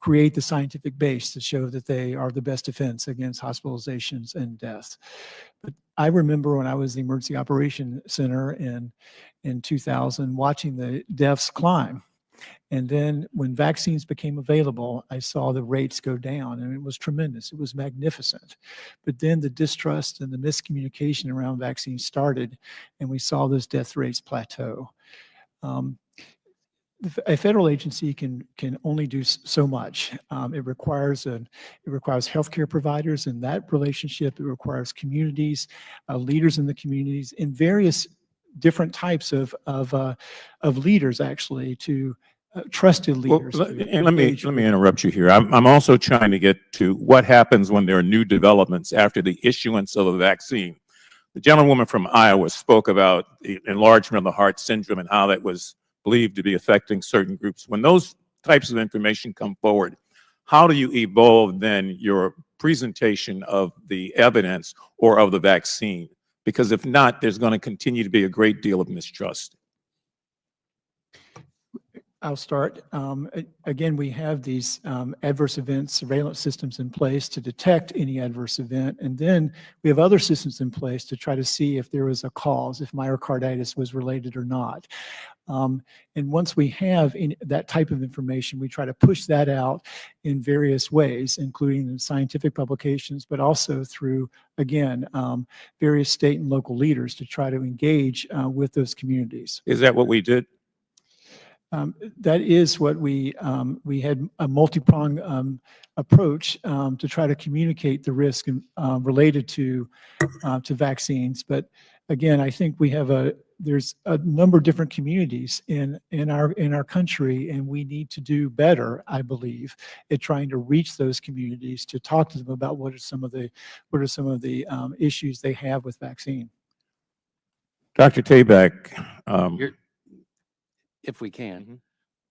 create the scientific base to show that they are the best defense against hospitalizations and deaths. But I remember when I was the Emergency Operations Center in 2000, watching the deaths climb. And then when vaccines became available, I saw the rates go down, and it was tremendous. It was magnificent. But then the distrust and the miscommunication around vaccines started, and we saw those death rates plateau. A federal agency can only do so much. It requires healthcare providers in that relationship. It requires communities, leaders in the communities, in various different types of leaders, actually, to trusted leaders. Well, and let me interrupt you here. I'm also trying to get to what happens when there are new developments after the issuance of a vaccine. The gentlewoman from Iowa spoke about the enlargement of the heart syndrome and how that was believed to be affecting certain groups. When those types of information come forward, how do you evolve then your presentation of the evidence or of the vaccine? Because if not, there's going to continue to be a great deal of mistrust. I'll start. Again, we have these adverse event surveillance systems in place to detect any adverse event. And then we have other systems in place to try to see if there was a cause, if myocarditis was related or not. And once we have that type of information, we try to push that out in various ways, including in scientific publications, but also through, again, various state and local leaders to try to engage with those communities. Is that what we did? That is what we had a multi-pronged approach to try to communicate the risk related to vaccines. But again, I think there's a number of different communities in our country, and we need to do better, I believe, at trying to reach those communities to talk to them about what are some of the issues they have with vaccine. Dr. Tabak. If we can,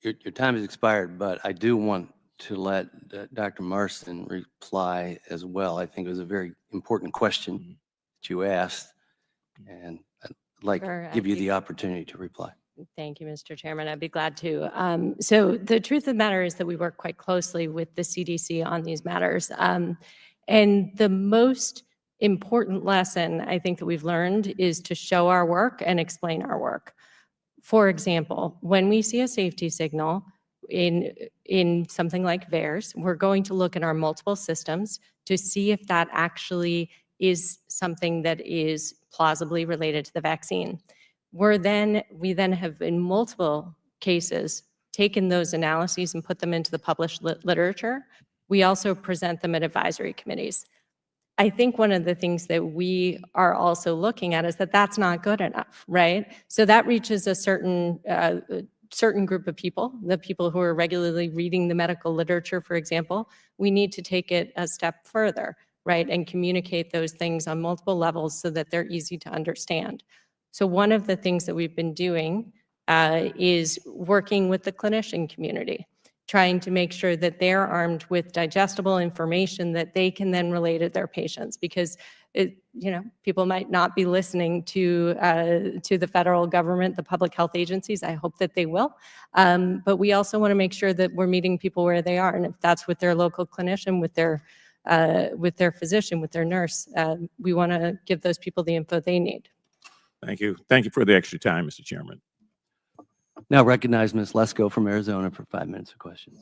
your time has expired, but I do want to let Dr. Marston reply as well. I think it was a very important question that you asked, and I'd like to give you the opportunity to reply. Thank you, Mr. Chairman. I'd be glad to. So the truth of the matter is that we work quite closely with the CDC on these matters. And the most important lesson I think that we've learned is to show our work and explain our work. For example, when we see a safety signal in something like VAERS, we're going to look at our multiple systems to see if that actually is something that is plausibly related to the vaccine. We then have, in multiple cases, taken those analyses and put them into the published literature. We also present them at advisory committees. I think one of the things that we are also looking at is that that's not good enough, right? So that reaches a certain group of people, the people who are regularly reading the medical literature, for example. We need to take it a step further, right, and communicate those things on multiple levels so that they're easy to understand. So one of the things that we've been doing is working with the clinician community, trying to make sure that they're armed with digestible information that they can then relay to their patients, because people might not be listening to the federal government, the public health agencies. I hope that they will. But we also want to make sure that we're meeting people where they are. And if that's with their local clinician, with their physician, with their nurse, we want to give those people the info they need. Thank you. Thank you for the extra time, Mr. Chairman. Now recognize Ms. Lesko from Arizona for 5 minutes of questions.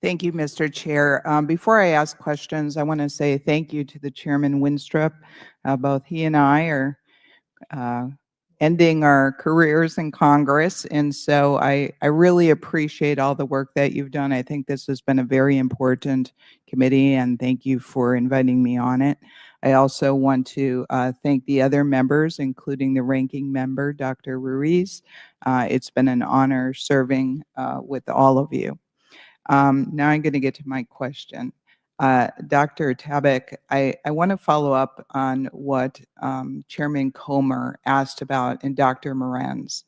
Thank you, Mr. Chair. Before I ask questions, I want to say thank you to the Chairman Winstrup. Both he and I are ending our careers in Congress, and so I really appreciate all the work that you've done. I think this has been a very important committee, and thank you for inviting me on it. I also want to thank the other members, including the ranking member, Dr. Ruiz. It's been an honor serving with all of you. Now I'm going to get to my question. Dr. Tabak, I want to follow up on what Chairman Comer asked about and Dr. Moran's.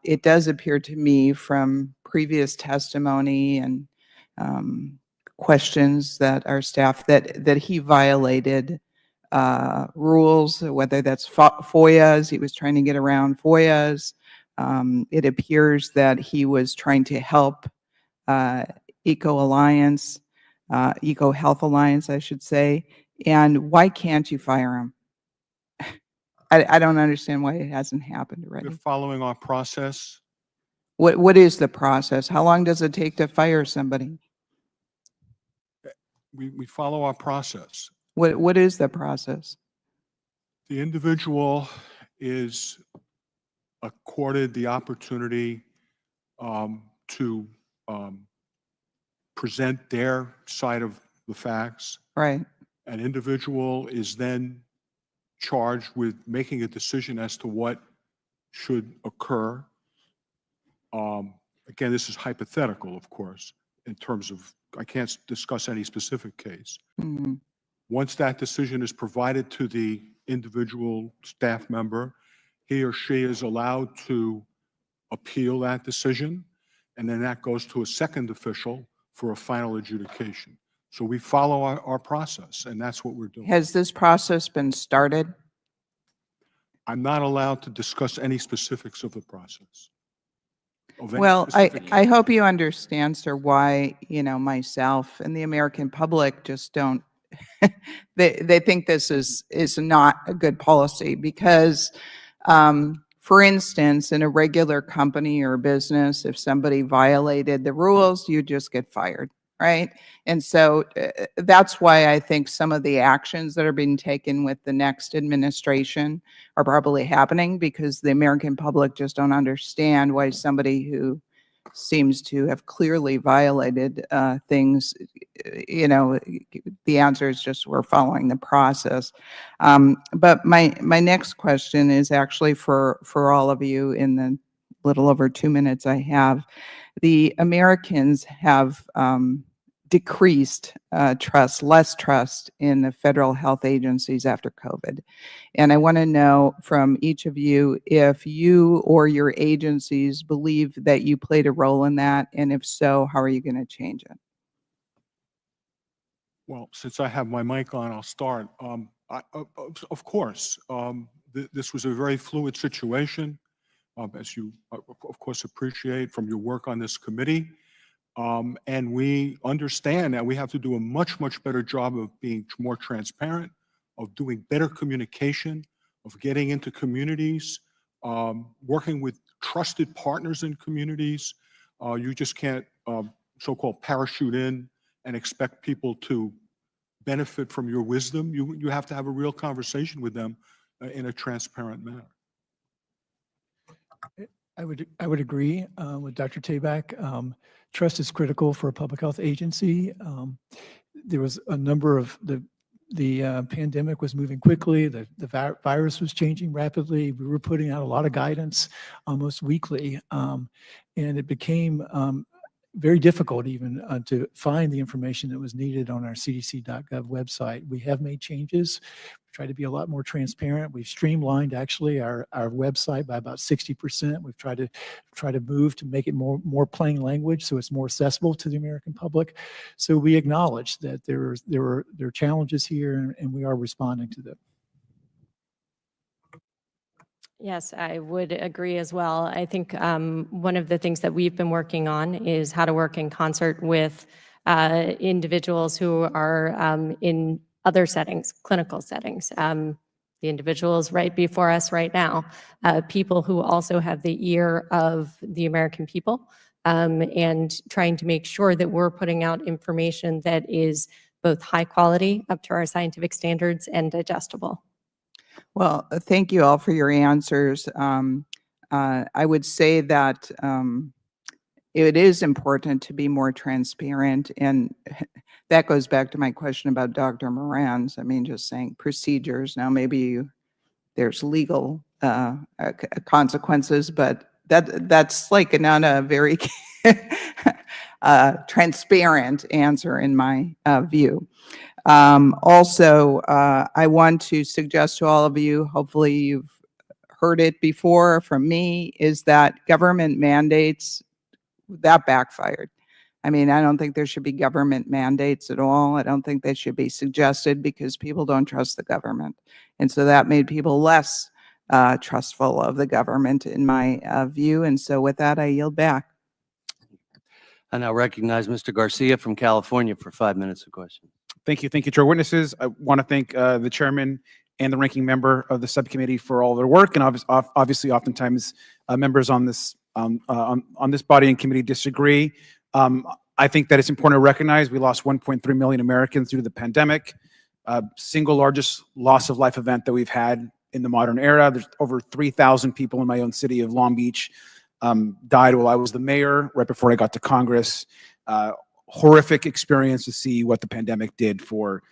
It does appear to me from previous testimony and questions that our staff that he violated rules, whether that's FOIAs, he was trying to get around FOIAs. It appears that he was trying to help Eco Alliance, Eco Health Alliance, I should say, and why can't you fire him? I don't understand why it hasn't happened We're already. following our process. What is the process? How long does it take to fire somebody? We follow our process. What is the process? The individual is accorded the opportunity to present their side of the facts. Right. An individual is then charged with making a decision as to what should occur. Again, this is hypothetical, of course, in terms of, I can't discuss any specific case. Mhm. Once that decision is provided to the individual staff member, he or she is allowed to appeal that decision, and then that goes to a second official for a final adjudication. So we follow our process, and that's what we're doing. Has this process been started? I'm not allowed to discuss any specifics of the process. Of any Well, specific I hope you understand, sir, why, myself and the American public just don't, they think this is not a good policy because, for instance, in a regular company or business, if somebody violated the rules, you just get fired, right? And so that's why I think some of the actions that are being taken with the next administration are probably happening because the American public just don't understand why somebody who seems to have clearly violated things, the answer is just we're following the process. But my next question is actually for all of you in the little over 2 minutes I have. The Americans have decreased less trust in the federal health agencies after COVID. And I want to know from each of you if you or your agencies believe that you played a role in that, and if so, how are you going to change it? Well, since I have my mic on, I'll start. Of course, this was a very fluid situation, as you, of course, appreciate from your work on this committee. And we understand that we have to do a much, much better job of being more transparent, of doing better communication, of getting into communities, working with trusted partners in communities. You just can't so-called parachute in and expect people to benefit from your wisdom. You have to have a real conversation with them in a transparent manner. I would agree with Dr. Tabak. Trust is critical for a public health agency. There was a number of the pandemic was moving quickly. The virus was changing rapidly. We were putting out a lot of guidance almost weekly, and it became very difficult even to find the information that was needed on our cdc.gov website. We have made changes. We try to be a lot more transparent. We've streamlined actually our website by about 60%. We've tried to move to make it more plain language so it's more accessible to the American public. So we acknowledge that there are challenges here and we are responding to them. Yes, I would agree as well. I think one of the things that we've been working on is how to work in concert with individuals who are in other settings, clinical settings. The individuals right before us right now, people who also have the ear of the American people, and trying to make sure that we're putting out information that is both high quality, up to our scientific standards, and digestible. Well, thank you all for your answers. I would say that it is important to be more transparent, and that goes back to my question about Dr. Moran's. I mean, just saying procedures. Now, maybe there's legal consequences, but that's like not a very transparent answer in my view. Also, I want to suggest to all of you, hopefully you've heard it before from me, is that government mandates, that backfired. I mean, I don't think there should be government mandates at all. I don't think they should be suggested because people don't trust the government. And so that made people less trustful of the government in my view. And so with that, I yield back. I now recognize Mr. Garcia from California for 5 minutes of questions. Thank you. Thank you, Chair. Witnesses, I want to thank the chairman and the ranking member of the subcommittee for all their work. And obviously, oftentimes, members on this body and committee disagree. I think that it's important to recognize we lost 1.3 million Americans due to the pandemic, single largest loss of life event that we've had in the modern era. There's over 3,000 people in my own city of Long Beach died while I was the mayor, right before I got to Congress. Horrific experience to see what the pandemic did for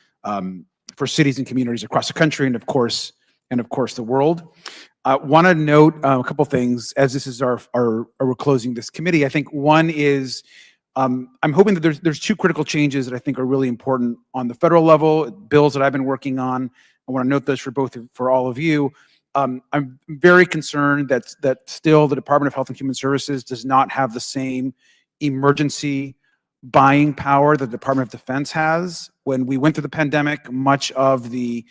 cities and communities across the country, and of course the world. Want to note a couple things as this is we're closing this committee. I think one is I'm hoping that there's two critical changes that I think are really important on the federal level, bills that I've been working on. I want to note those for all of you. I'm very concerned that still the Department of Health and Human Services does not have the same emergency buying power that the Department of Defense has. When we went through the pandemic, much of the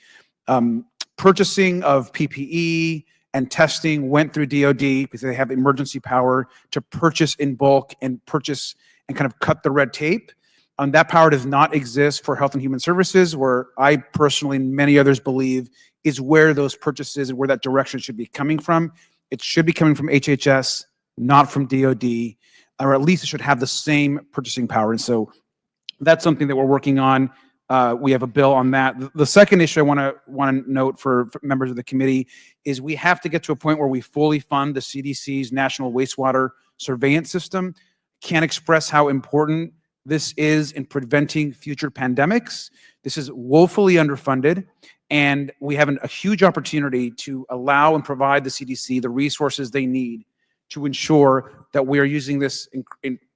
purchasing of PPE and testing went through DoD because they have emergency power to purchase in bulk and purchase and kind of cut the red tape. That power does not exist for Health and Human Services, where I personally and many others believe is where those purchases and where that direction should be coming from. It should be coming from HHS, not from DoD, or at least it should have the same purchasing power. And so that's something that we're working on. We have a bill on that. The second issue I want to note for members of the committee is we have to get to a point where we fully fund the CDC's National Wastewater Surveillance System. Can't express how important this is in preventing future pandemics. This is woefully underfunded, and we have a huge opportunity to allow and provide the CDC the resources they need to ensure that we are using this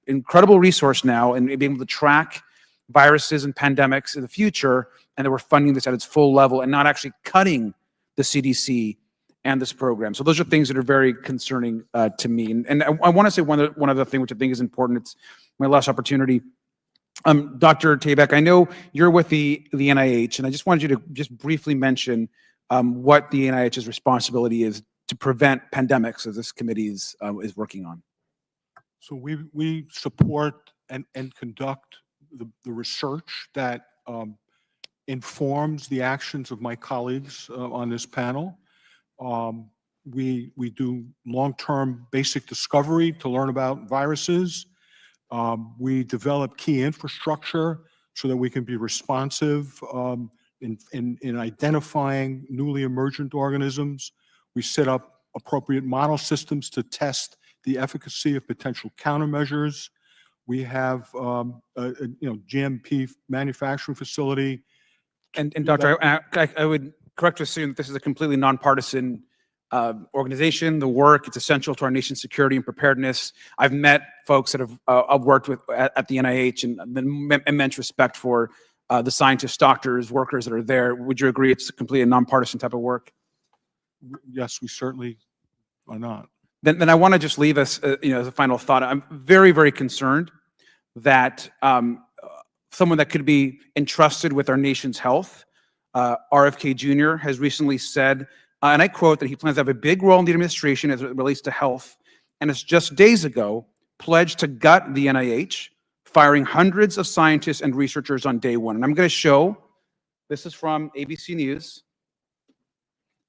incredible resource now and being able to track viruses and pandemics in the future, and that we're funding this at its full level and not actually cutting the CDC and this program. So those are things that are very concerning to me. And I want to say one other thing which I think is important. It's my last opportunity. Dr. Tabak, I know you're with the NIH, and I just wanted you to just briefly mention what the NIH's responsibility is to prevent pandemics, as this committee is working on. So we support and conduct the research that informs the actions of my colleagues on this panel. We do long-term basic discovery to learn about viruses. We develop key infrastructure so that we can be responsive in identifying newly emergent organisms. We set up appropriate model systems to test the efficacy of potential countermeasures. We have a GMP manufacturing facility. And Doctor, I would correct to assume that this is a completely nonpartisan organization. The work, it's essential to our nation's security and preparedness. I've met folks that have worked with at the NIH and immense respect for the scientists, doctors, workers that are there. Would you agree it's completely a nonpartisan type of work? Yes, we certainly are not. Then I want to just leave us, as a final thought. I'm very, very concerned that someone that could be entrusted with our nation's health, RFK Jr., has recently said, and I quote, that he plans to have a big role in the administration as it relates to health, and has just days ago pledged to gut the NIH, firing hundreds of scientists and researchers on day one. And I'm going to show, this is from ABC News,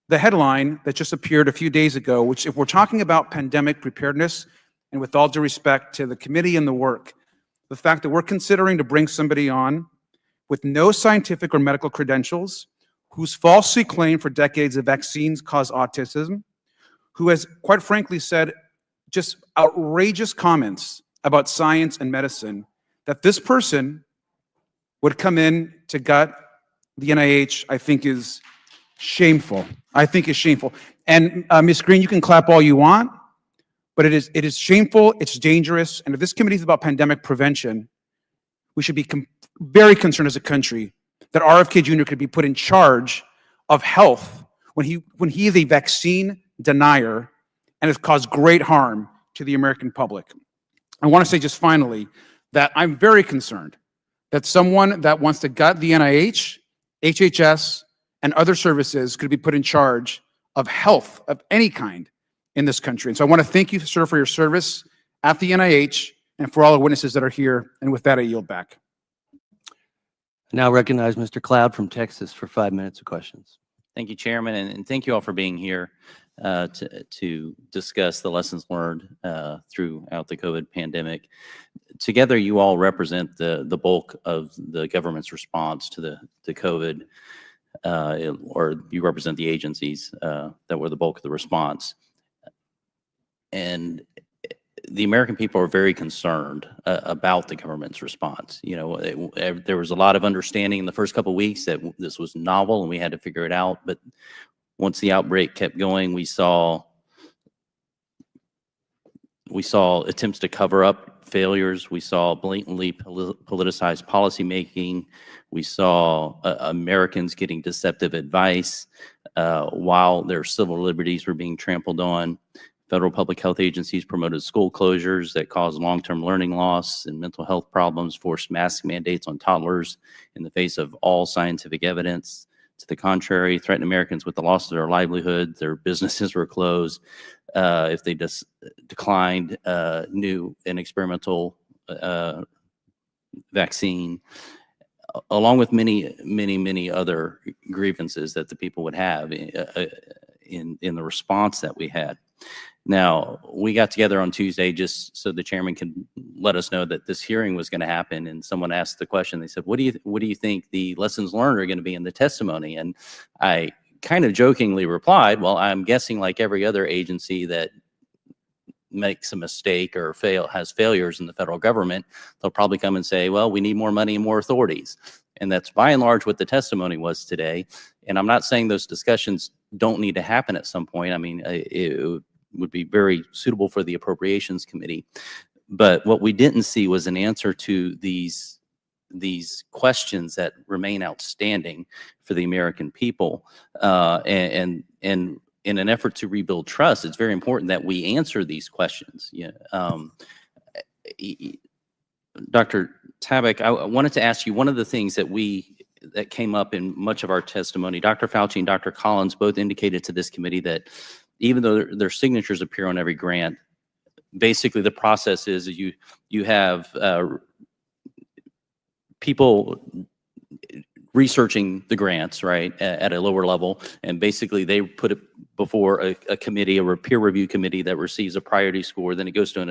the headline that just appeared a few days ago, which, if we're talking about pandemic preparedness, and with all due respect to the committee and the work, the fact that we're considering to bring somebody on with no scientific or medical credentials, who's falsely claimed for decades that vaccines cause autism, who has, quite frankly, said just outrageous comments about science and medicine, that this person would come in to gut the NIH, I think is shameful. I think is shameful. And Ms. Green, you can clap all you want, but it is shameful, it's dangerous, and if this committee is about pandemic prevention, we should be very concerned as a country that RFK Jr. could be put in charge of health when he is a vaccine denier and has caused great harm to the American public. I want to say just finally that I'm very concerned that someone that wants to gut the NIH, HHS, and other services could be put in charge of health of any kind in this country. And so I want to thank you, sir, for your service at the NIH and for all the witnesses that are here. And with that, I yield back. Now recognize Mr. Cloud from Texas for 5 minutes of questions. Thank you, Chairman, and thank you all for being here to discuss the lessons learned throughout the COVID pandemic. Together, you all represent the bulk of the government's response to the COVID, or you represent the agencies that were the bulk of the response. And the American people are very concerned about the government's response. You know, there was a lot of understanding in the first couple of weeks that this was novel and we had to figure it out. But once the outbreak kept going, we saw attempts to cover up failures. We saw blatantly politicized policymaking. We saw Americans getting deceptive advice while their civil liberties were being trampled on. Federal public health agencies promoted school closures that caused long-term learning loss and mental health problems, forced mask mandates on toddlers in the face of all scientific evidence. To the contrary, threatened Americans with the loss of their livelihood, their businesses were closed if they declined new and experimental vaccine, along with many other grievances that the people would have in the response that we had. Now, we got together on Tuesday just so the chairman can let us know that this hearing was going to happen. And someone asked the question, they said, what do you think the lessons learned are going to be in the testimony? And I kind of jokingly replied, well, I'm guessing like every other agency that makes a mistake or has failures in the federal government, they'll probably come and say, well, we need more money and more authorities. And that's by and large what the testimony was today. And I'm not saying those discussions don't need to happen at some point. I mean, it would be very suitable for the Appropriations Committee. But what we didn't see was an answer to these questions that remain outstanding for the American people. And in an effort to rebuild trust, it's very important that we answer these questions. Yeah. Dr. Tabak, I wanted to ask you one of the things that came up in much of our testimony. Dr. Fauci and Dr. Collins both indicated to this committee that even though their signatures appear on every grant, basically the process is you have people researching the grants, right, at a lower level, and basically they put it before a committee, a peer review committee that receives a priority score, then it goes to an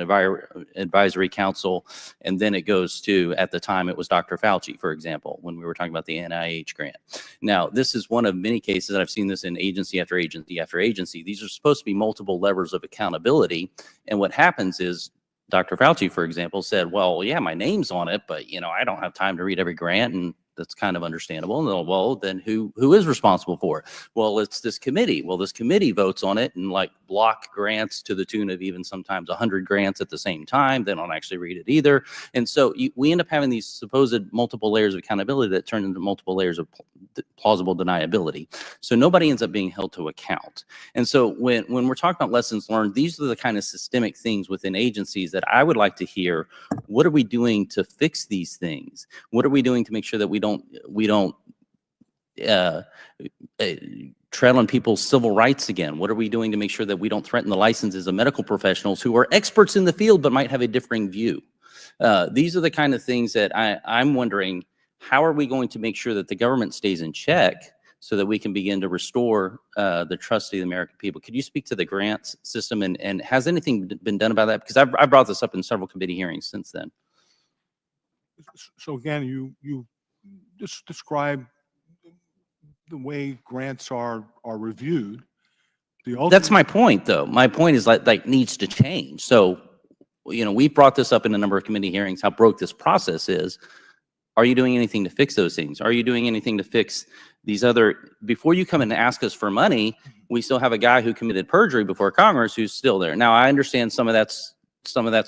advisory council, and then it goes to, at the time it was Dr. Fauci, for example, when we were talking about the NIH grant. Now, this is one of many cases that I've seen this in agency after agency after agency. These are supposed to be multiple levers of accountability, and what happens is Dr. Fauci, for example, said, well, yeah, my name's on it, but, you know, I don't have time to read every grant, and that's kind of understandable. And well, then who is responsible for it? Well, it's this committee. Well, this committee votes on it and like block grants to the tune of even sometimes 100 grants at the same time. They don't actually read it either. And so we end up having these supposed multiple layers of accountability that turn into multiple layers of plausible deniability. So nobody ends up being held to account. And so when we're talking about lessons learned, these are the kind of systemic things within agencies that I would like to hear. What are we doing to fix these things? What are we doing to make sure that we don't tread on people's civil rights again? What are we doing to make sure that we don't threaten the licenses of medical professionals who are experts in the field but might have a differing view? These are the kind of things that I'm wondering, how are we going to make sure that the government stays in check so that we can begin to restore the trust of the American people? Could you speak to the grants system, and has anything been done about that? Because I brought this up in several committee hearings since then. So again, you just describe the way grants are reviewed. That's my point, though. My point is like needs to change. So, you know, we've brought this up in a number of committee hearings, how broke this process is. Are you doing anything to fix those things? Are you doing anything to fix these other, before you come and ask us for money, we still have a guy who committed perjury before Congress who's still there. Now, I understand some of that's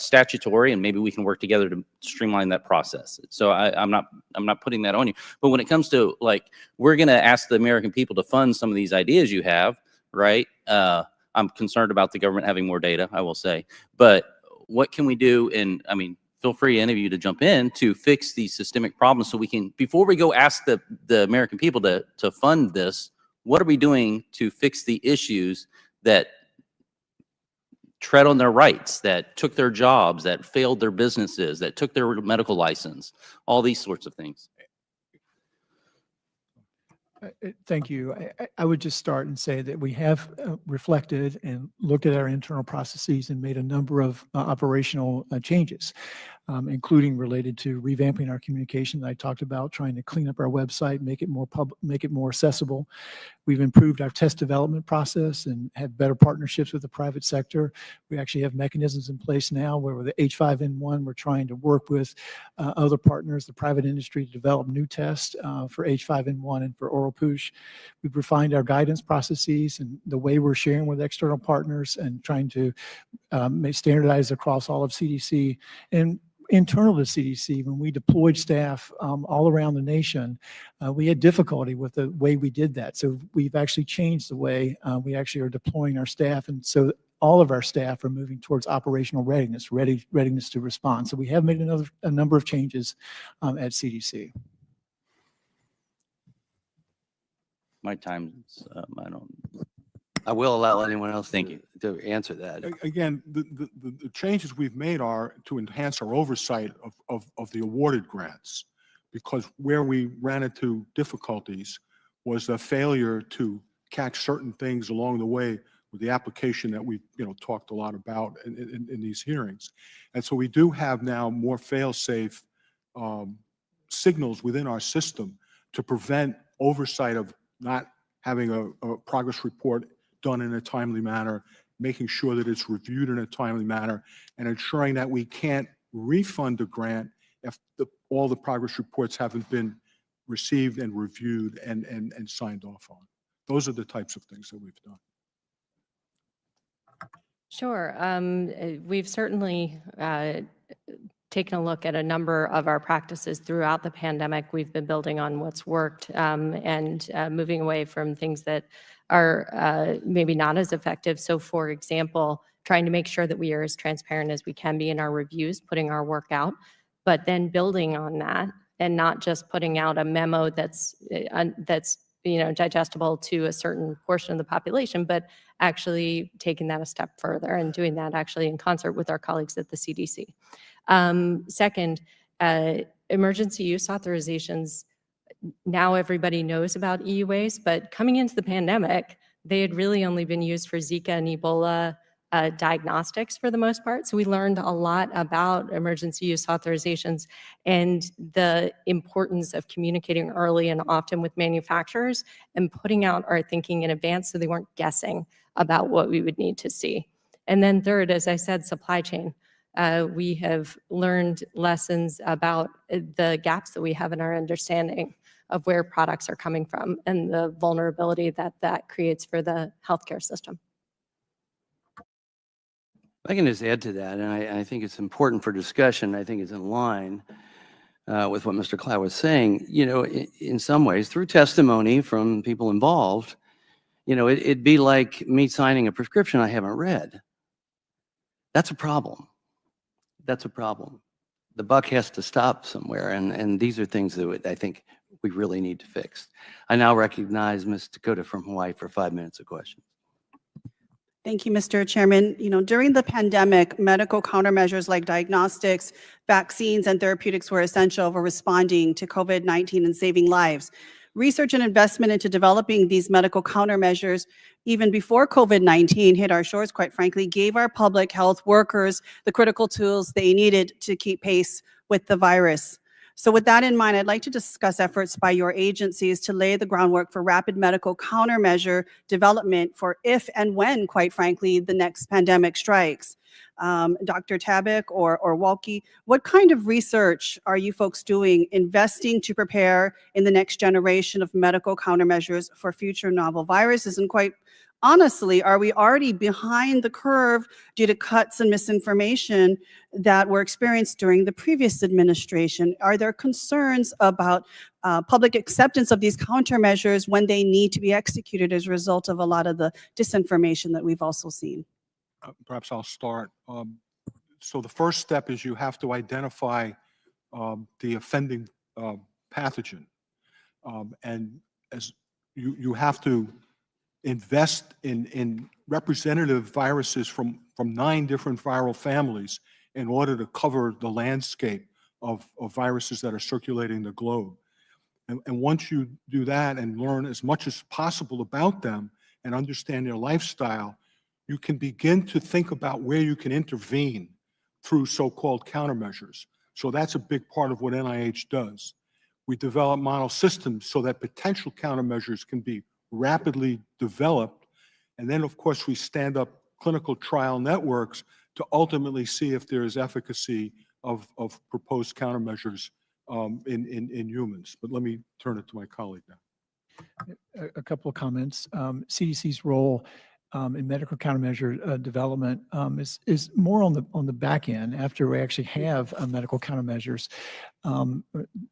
statutory, and maybe we can work together to streamline that process. So I'm not putting that on you. But when it comes to like, we're going to ask the American people to fund some of these ideas you have, right? I'm concerned about the government having more data, I will say. But what can we do? And I mean, feel free, any of you, to jump in to fix these systemic problems so we can, before we go ask the American people to fund this, what are we doing to fix the issues that tread on their rights, that took their jobs, that failed their businesses, that took their medical license, all these sorts of things. Thank you. I would just start and say that we have reflected and looked at our internal processes and made a number of operational changes, including related to revamping our communication that I talked about, trying to clean up our website, make it more accessible. We've improved our test development process and have better partnerships with the private sector. We actually have mechanisms in place now where with the H5N1, we're trying to work with other partners, the private industry, to develop new tests for H5N1 and for oral pooch. We've refined our guidance processes and the way we're sharing with external partners and trying to standardize across all of CDC. And internal to CDC, when we deployed staff all around the nation, we had difficulty with the way we did that. So we've actually changed the way we actually are deploying our staff. And so all of our staff are moving towards operational readiness, readiness to respond. So we have made a number of changes at CDC. My time's, I will allow anyone else Thank you. to answer that. Again, the changes we've made are to enhance our oversight of the awarded grants, because where we ran into difficulties was a failure to catch certain things along the way with the application that we talked a lot about in these hearings. And so we do have now more fail-safe signals within our system to prevent oversight of not having a progress report done in a timely manner, making sure that it's reviewed in a timely manner, and ensuring that we can't refund a grant if all the progress reports haven't been received and reviewed and signed off on. Those are the types of things that we've done. Sure. We've certainly taken a look at a number of our practices throughout the pandemic. We've been building on what's worked and moving away from things that are maybe not as effective. So for example, trying to make sure that we are as transparent as we can be in our reviews, putting our work out, but then building on that and not just putting out a memo that's digestible to a certain portion of the population, but actually taking that a step further and doing that actually in concert with our colleagues at the CDC. Second, emergency use authorizations. Now everybody knows about EUAs, but coming into the pandemic, they had really only been used for Zika and Ebola diagnostics for the most part. So we learned a lot about emergency use authorizations and the importance of communicating early and often with manufacturers and putting out our thinking in advance so they weren't guessing about what we would need to see. And then third, as I said, supply chain. We have learned lessons about the gaps that we have in our understanding of where products are coming from and the vulnerability that that creates for the healthcare system. I can just add to that, and I think it's important for discussion. I think it's in line with what Mr. Cloud was saying. In some ways, through testimony from people involved, it'd be like me signing a prescription I haven't read. That's a problem. That's a problem. The buck has to stop somewhere, and these are things that I think we really need to fix. I now recognize Ms. Dakota from Hawaii for 5 minutes of questions. Thank you, Mr. Chairman. During the pandemic, medical countermeasures like diagnostics, vaccines, and therapeutics were essential for responding to COVID-19 and saving lives. Research and investment into developing these medical countermeasures, even before COVID-19 hit our shores, quite frankly, gave our public health workers the critical tools they needed to keep pace with the virus. So with that in mind, I'd like to discuss efforts by your agencies to lay the groundwork for rapid medical countermeasure development for if and when, quite frankly, the next pandemic strikes. Dr. Tabak or Walke, what kind of research are you folks doing, investing to prepare in the next generation of medical countermeasures for future novel viruses? And quite honestly, are we already behind the curve due to cuts and misinformation that were experienced during the previous administration? Are there concerns about public acceptance of these countermeasures when they need to be executed as a result of a lot of the disinformation that we've also seen? Perhaps I'll start. So the first step is you have to identify the offending pathogen. And as you have to invest in representative viruses from 9 different viral families in order to cover the landscape of viruses that are circulating the globe. And once you do that and learn as much as possible about them and understand their lifestyle, you can begin to think about where you can intervene through so-called countermeasures. So that's a big part of what NIH does. We develop model systems so that potential countermeasures can be rapidly developed. And then, of course, we stand up clinical trial networks to ultimately see if there is efficacy of proposed countermeasures in humans. But let me turn it to my colleague now. A couple of comments. CDC's role in medical countermeasure development is more on the back end after we actually have medical countermeasures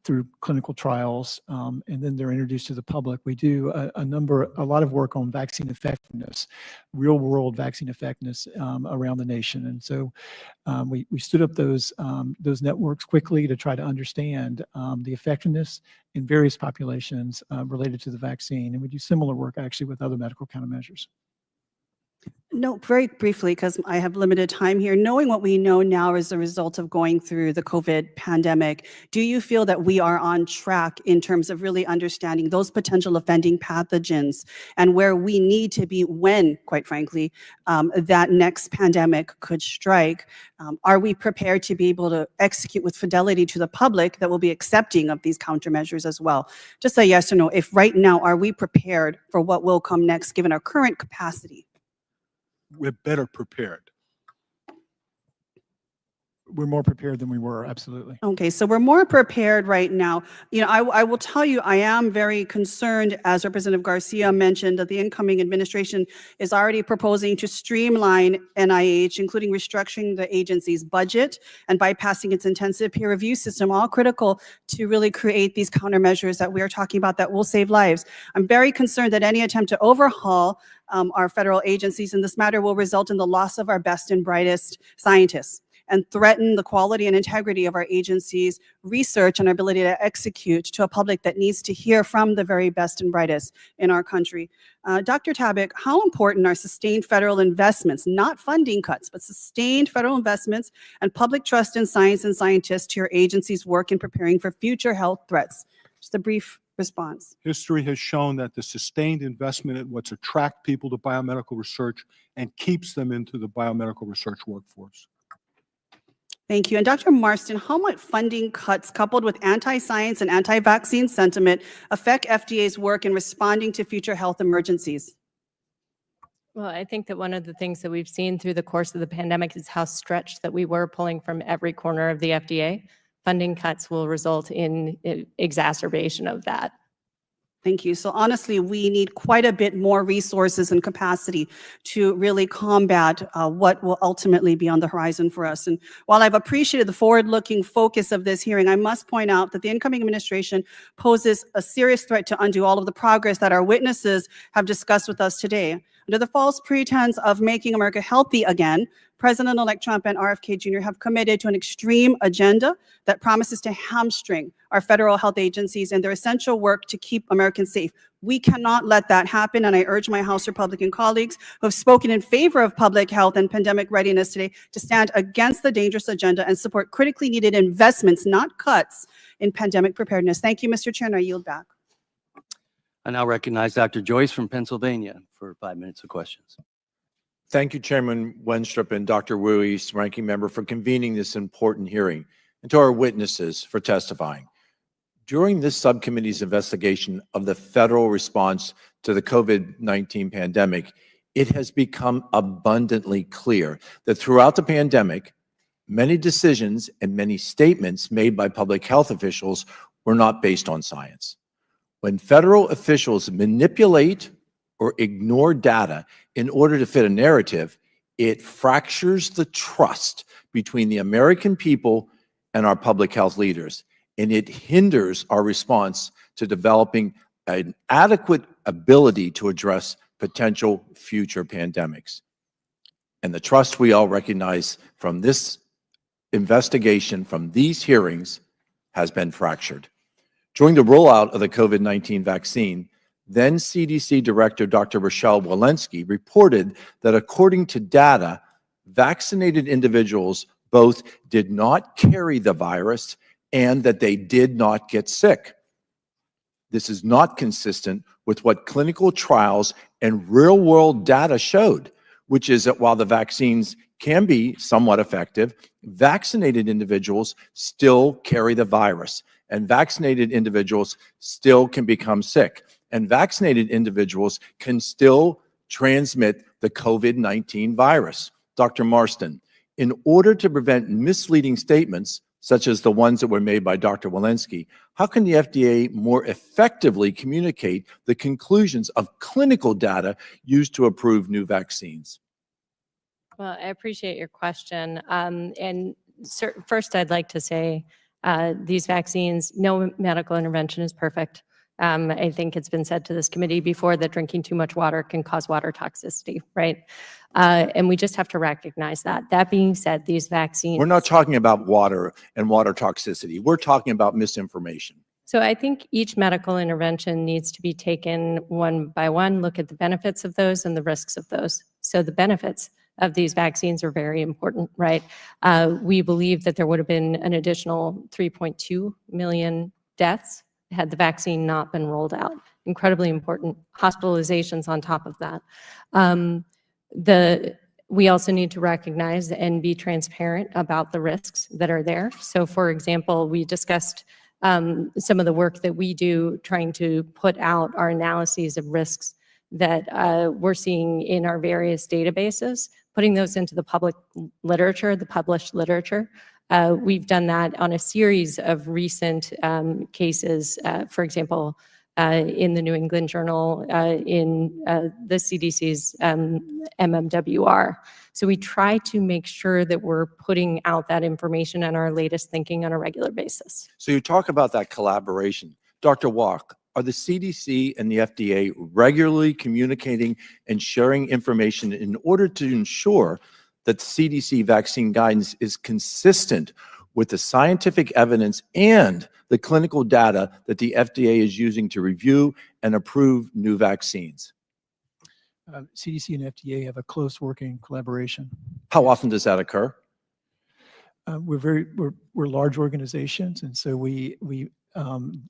through clinical trials, and then they're introduced to the public. We do a lot of work on vaccine effectiveness, real world vaccine effectiveness around the nation. And so we stood up those networks quickly to try to understand the effectiveness in various populations related to the vaccine. And we do similar work actually with other medical countermeasures. No, very briefly, because I have limited time here. Knowing what we know now as a result of going through the COVID pandemic, do you feel that we are on track in terms of really understanding those potential offending pathogens and where we need to be when, quite frankly, that next pandemic could strike? Are we prepared to be able to execute with fidelity to the public that will be accepting of these countermeasures as well? Just a yes or no. If right now, are we prepared for what will come next given our current capacity? We're better prepared. We're more prepared than we were, absolutely. Okay, so we're more prepared right now. You know, I will tell you, I am very concerned, as Representative Garcia mentioned, that the incoming administration is already proposing to streamline NIH, including restructuring the agency's budget and bypassing its intensive peer review system, all critical to really create these countermeasures that we are talking about that will save lives. I'm very concerned that any attempt to overhaul our federal agencies in this matter will result in the loss of our best and brightest scientists and threaten the quality and integrity of our agency's research and our ability to execute to a public that needs to hear from the very best and brightest in our country. Dr. Tabak, how important are sustained federal investments, not funding cuts, but sustained federal investments and public trust in science and scientists to your agency's work in preparing for future health threats? Just a brief response. History has shown that the sustained investment in what's attract people to biomedical research and keeps them into the biomedical research workforce. Thank you. And Dr. Marston, how might funding cuts coupled with anti-science and anti-vaccine sentiment affect FDA's work in responding to future health emergencies? Well, I think that one of the things that we've seen through the course of the pandemic is how stretched that we were pulling from every corner of the FDA. Funding cuts will result in exacerbation of that. Thank you. So honestly, we need quite a bit more resources and capacity to really combat what will ultimately be on the horizon for us. And while I've appreciated the forward-looking focus of this hearing, I must point out that the incoming administration poses a serious threat to undo all of the progress that our witnesses have discussed with us today. Under the false pretense of making America healthy again, President-elect Trump and RFK Jr. have committed to an extreme agenda that promises to hamstring our federal health agencies and their essential work to keep Americans safe. We cannot let that happen, and I urge my House Republican colleagues who have spoken in favor of public health and pandemic readiness today to stand against the dangerous agenda and support critically needed investments, not cuts, in pandemic preparedness. Thank you, Mr. Chair, and I yield back. I now recognize Dr. Joyce from Pennsylvania for 5 minutes of questions. Thank you, Chairman Wenstrup and Dr. Ruiz, Ranking Member, for convening this important hearing, and to our witnesses for testifying. During this subcommittee's investigation of the federal response to the COVID-19 pandemic, it has become abundantly clear that throughout the pandemic, many decisions and many statements made by public health officials were not based on science. When federal officials manipulate or ignore data in order to fit a narrative, it fractures the trust between the American people and our public health leaders, and it hinders our response to developing an adequate ability to address potential future pandemics. And the trust we all recognize from this investigation, from these hearings, has been fractured. During the rollout of the COVID-19 vaccine, Then CDC Director Dr. Rochelle Walensky reported that according to data, vaccinated individuals both did not carry the virus and that they did not get sick. This is not consistent with what clinical trials and real-world data showed, which is that while the vaccines can be somewhat effective, vaccinated individuals still carry the virus, and vaccinated individuals still can become sick, and vaccinated individuals can still transmit the COVID-19 virus. Dr. Marston, in order to prevent misleading statements, such as the ones that were made by Dr. Walensky, how can the FDA more effectively communicate the conclusions of clinical data used to approve new vaccines? Well, I appreciate your question. First, I'd like to say these vaccines, no medical intervention is perfect. I think it's been said to this committee before that drinking too much water can cause water toxicity, right? And we just have to recognize that. That being said, these vaccines. We're not talking about water and water toxicity. We're talking about misinformation. So I think each medical intervention needs to be taken one by one, look at the benefits of those and the risks of those. So the benefits of these vaccines are very important, right? We believe that there would have been an additional 3.2 million deaths had the vaccine not been rolled out. Incredibly important. Hospitalizations on top of that. We also need to recognize and be transparent about the risks that are there. So for example, we discussed some of the work that we do trying to put out our analyses of risks that we're seeing in our various databases, putting those into the public literature, the published literature. We've done that on a series of recent cases, for example, in the New England Journal, in the CDC's MMWR. So we try to make sure that we're putting out that information and our latest thinking on a regular basis. So you talk about that collaboration. Dr. Walk, are the CDC and the FDA regularly communicating and sharing information in order to ensure that the CDC vaccine guidance is consistent with the scientific evidence and the clinical data that the FDA is using to review and approve new vaccines? CDC and FDA have a close working collaboration. How often does that occur? We're large organizations, and so we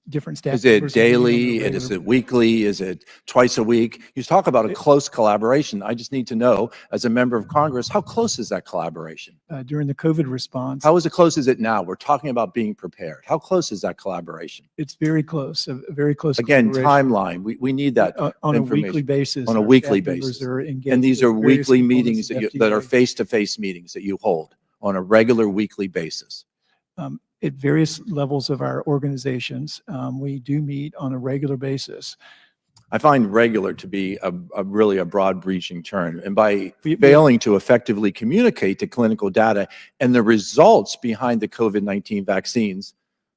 different staff. Is it members meet on a daily? Is regular- it weekly? Is it twice a week? You talk about a close collaboration. I just need to know, as a member of Congress, how close is that collaboration? During the COVID response, How is it close as it now? We're talking about being prepared. How close is that collaboration? it's very close, a very close. Again, collaboration. timeline. We need that. On a weekly information. basis. On a our weekly staff members basis. are engaged And these with are various weekly components meetings of that are FDA. face-to-face meetings that you hold on a regular weekly basis. At various levels of our organizations, we do meet on a regular basis. I find regular to be really a broad reaching term. And by We- failing to effectively communicate the clinical data and the results behind the COVID-19 vaccines,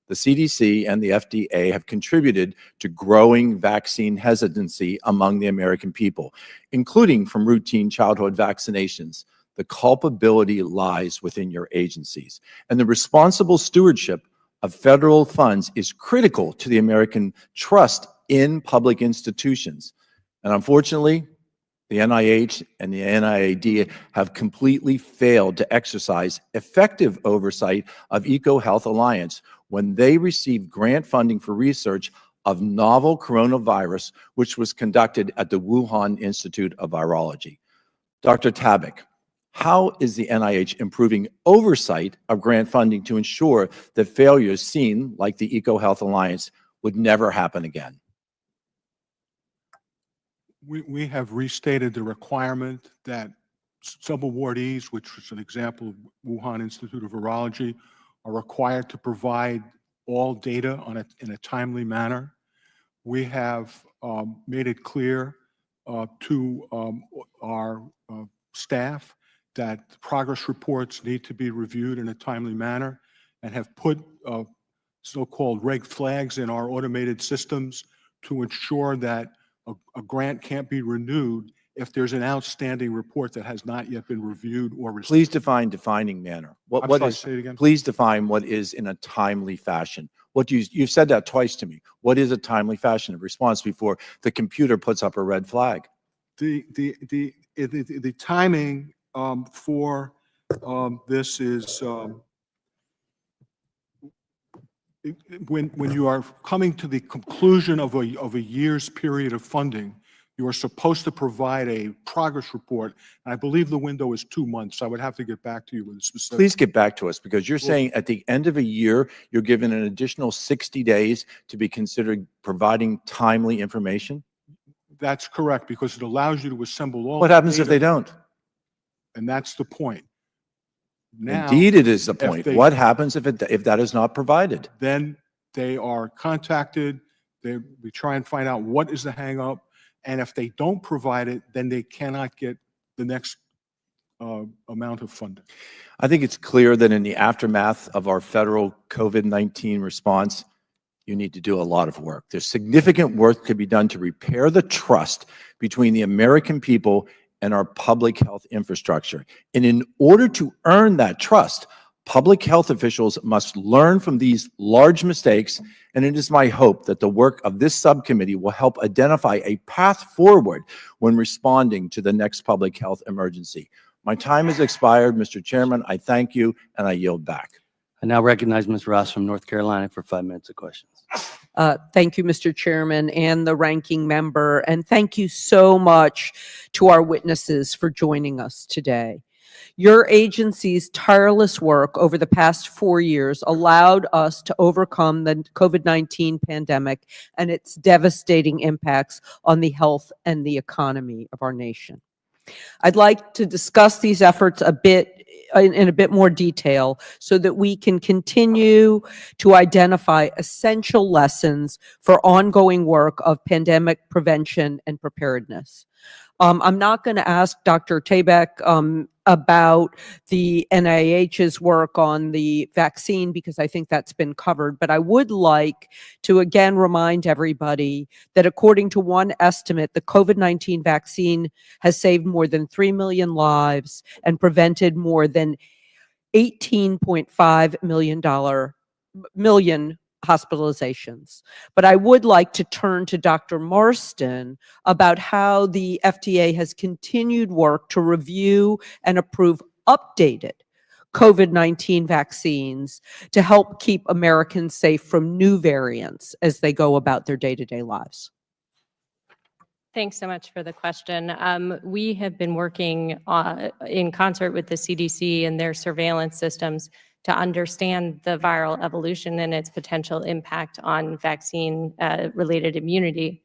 the CDC and the FDA have contributed to growing vaccine hesitancy among the American people, including from routine childhood vaccinations. The culpability lies within your agencies. And the responsible stewardship of federal funds is critical to the American trust in public institutions. And unfortunately, the NIH and the NIAID have completely failed to exercise effective oversight of EcoHealth Alliance when they received grant funding for research of novel coronavirus, which was conducted at the Wuhan Institute of Virology. Dr. Tabak, how is the NIH improving oversight of grant funding to ensure that failures seen, like the EcoHealth Alliance, would never happen again? We have restated the requirement that subawardees, which is an example of Wuhan Institute of Virology, are required to provide all data in a timely manner. We have made it clear to our staff that the progress reports need to be reviewed in a timely manner and have put so-called red flags in our automated systems to ensure that a grant can't be renewed if there's an outstanding report that has not yet been reviewed or received. Please define defining manner. I'm What sorry, is, say it again. please define what is in a timely fashion. What you've said that twice to me. What is a timely fashion of response before the computer puts up a red flag? The timing for this is when you are coming to the conclusion of a year's period of funding, you are supposed to provide a progress report. And I believe the window is 2 months. I would have to get back to you with a specific. Please get back to us, because you're saying at the end of a year, you're given an additional 60 days to be considered providing timely information? That's correct, because it allows you to assemble all. What the happens if data, they don't? And that's the point. Now, Indeed, it is the if point. they- What happens if that is not provided? then they are contacted. We try and find out what is the hangup. And if they don't provide it, then they cannot get the next amount of funding. I think it's clear that in the aftermath of our federal COVID-19 response, you need to do a lot of work. There's significant work to be done to repair the trust between the American people and our public health infrastructure. And in order to earn that trust, public health officials must learn from these large mistakes, and it is my hope that the work of this subcommittee will help identify a path forward when responding to the next public health emergency. My time has expired, Mr. Chairman. I thank you, and I yield back. I now recognize Ms. Ross from North Carolina for 5 minutes of questions. Thank you, Mr. Chairman, and the ranking member, and thank you so much to our witnesses for joining us today. Your agency's tireless work over the past 4 years allowed us to overcome the COVID-19 pandemic and its devastating impacts on the health and the economy of our nation. I'd like to discuss these efforts in a bit more detail so that we can continue to identify essential lessons for ongoing work of pandemic prevention and preparedness. I'm not going to ask Dr. Tabak about the NIH's work on the vaccine because I think that's been covered, but I would like to again remind everybody that according to one estimate, the COVID-19 vaccine has saved more than 3 million lives and prevented more than $18.5 million hospitalizations. But I would like to turn to Dr. Marston about how the FDA has continued work to review and approve updated COVID-19 vaccines to help keep Americans safe from new variants as they go about their day-to-day lives. Thanks so much for the question. We have been working in concert with the CDC and their surveillance systems to understand the viral evolution and its potential impact on vaccine-related immunity.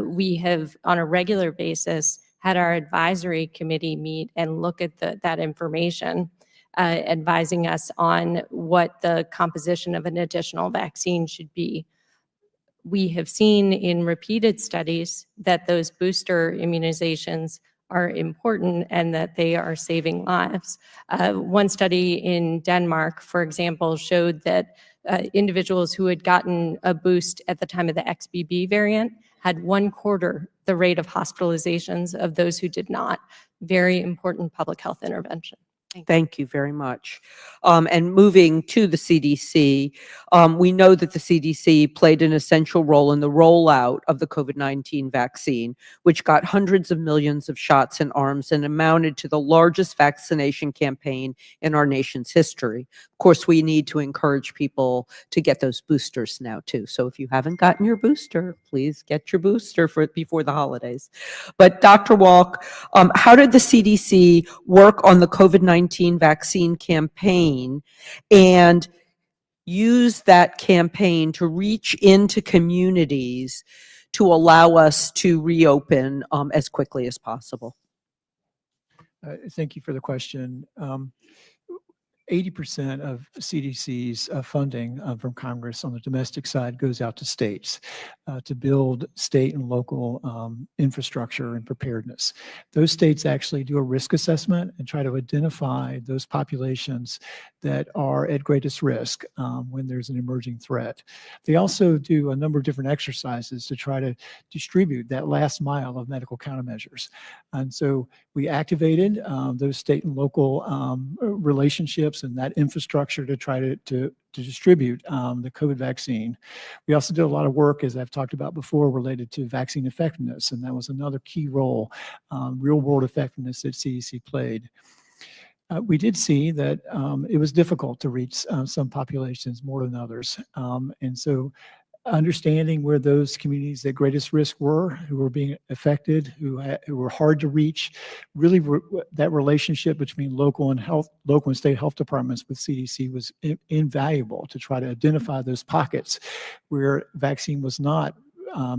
We have, on a regular basis, had our advisory committee meet and look at that information, advising us on what the composition of an additional vaccine should be. We have seen in repeated studies that those booster immunizations are important and that they are saving lives. One study in Denmark, for example, showed that individuals who had gotten a boost at the time of the XBB variant had 1/4 the rate of hospitalizations of those who did not. Very important public health intervention. Thank you very much. And moving to the CDC, we know that the CDC played an essential role in the rollout of the COVID-19 vaccine, which got hundreds of millions of shots in arms and amounted to the largest vaccination campaign in our nation's history. Of course, we need to encourage people to get those boosters now too. So if you haven't gotten your booster, please get your booster before the holidays. But Dr. Walk, how did the CDC work on the COVID-19 vaccine campaign and use that campaign to reach into communities to allow us to reopen as quickly as possible? Thank you for the question. 80% of CDC's funding from Congress on the domestic side goes out to states to build state and local infrastructure and preparedness. Those states actually do a risk assessment and try to identify those populations that are at greatest risk when there's an emerging threat. They also do a number of different exercises to try to distribute that last mile of medical countermeasures. And so we activated those state and local relationships and that infrastructure to try to distribute the COVID vaccine. We also did a lot of work, as I've talked about before, related to vaccine effectiveness, and that was another key role, real world effectiveness that CDC played. We did see that it was difficult to reach some populations more than others. And so understanding where those communities at greatest risk were, who were being affected, who were hard to reach, really that relationship between local and state health departments with CDC was invaluable to try to identify those pockets where vaccine was not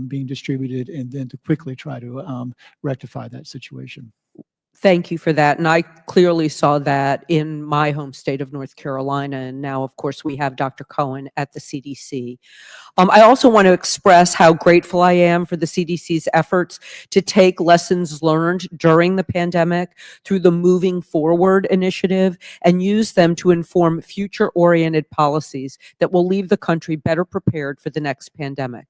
being distributed, and then to quickly try to rectify that situation. Thank you for that. And I clearly saw that in my home state of North Carolina. And now, of course, we have Dr. Cohen at the CDC. I also want to express how grateful I am for the CDC's efforts to take lessons learned during the pandemic through the Moving Forward initiative and use them to inform future-oriented policies that will leave the country better prepared for the next pandemic.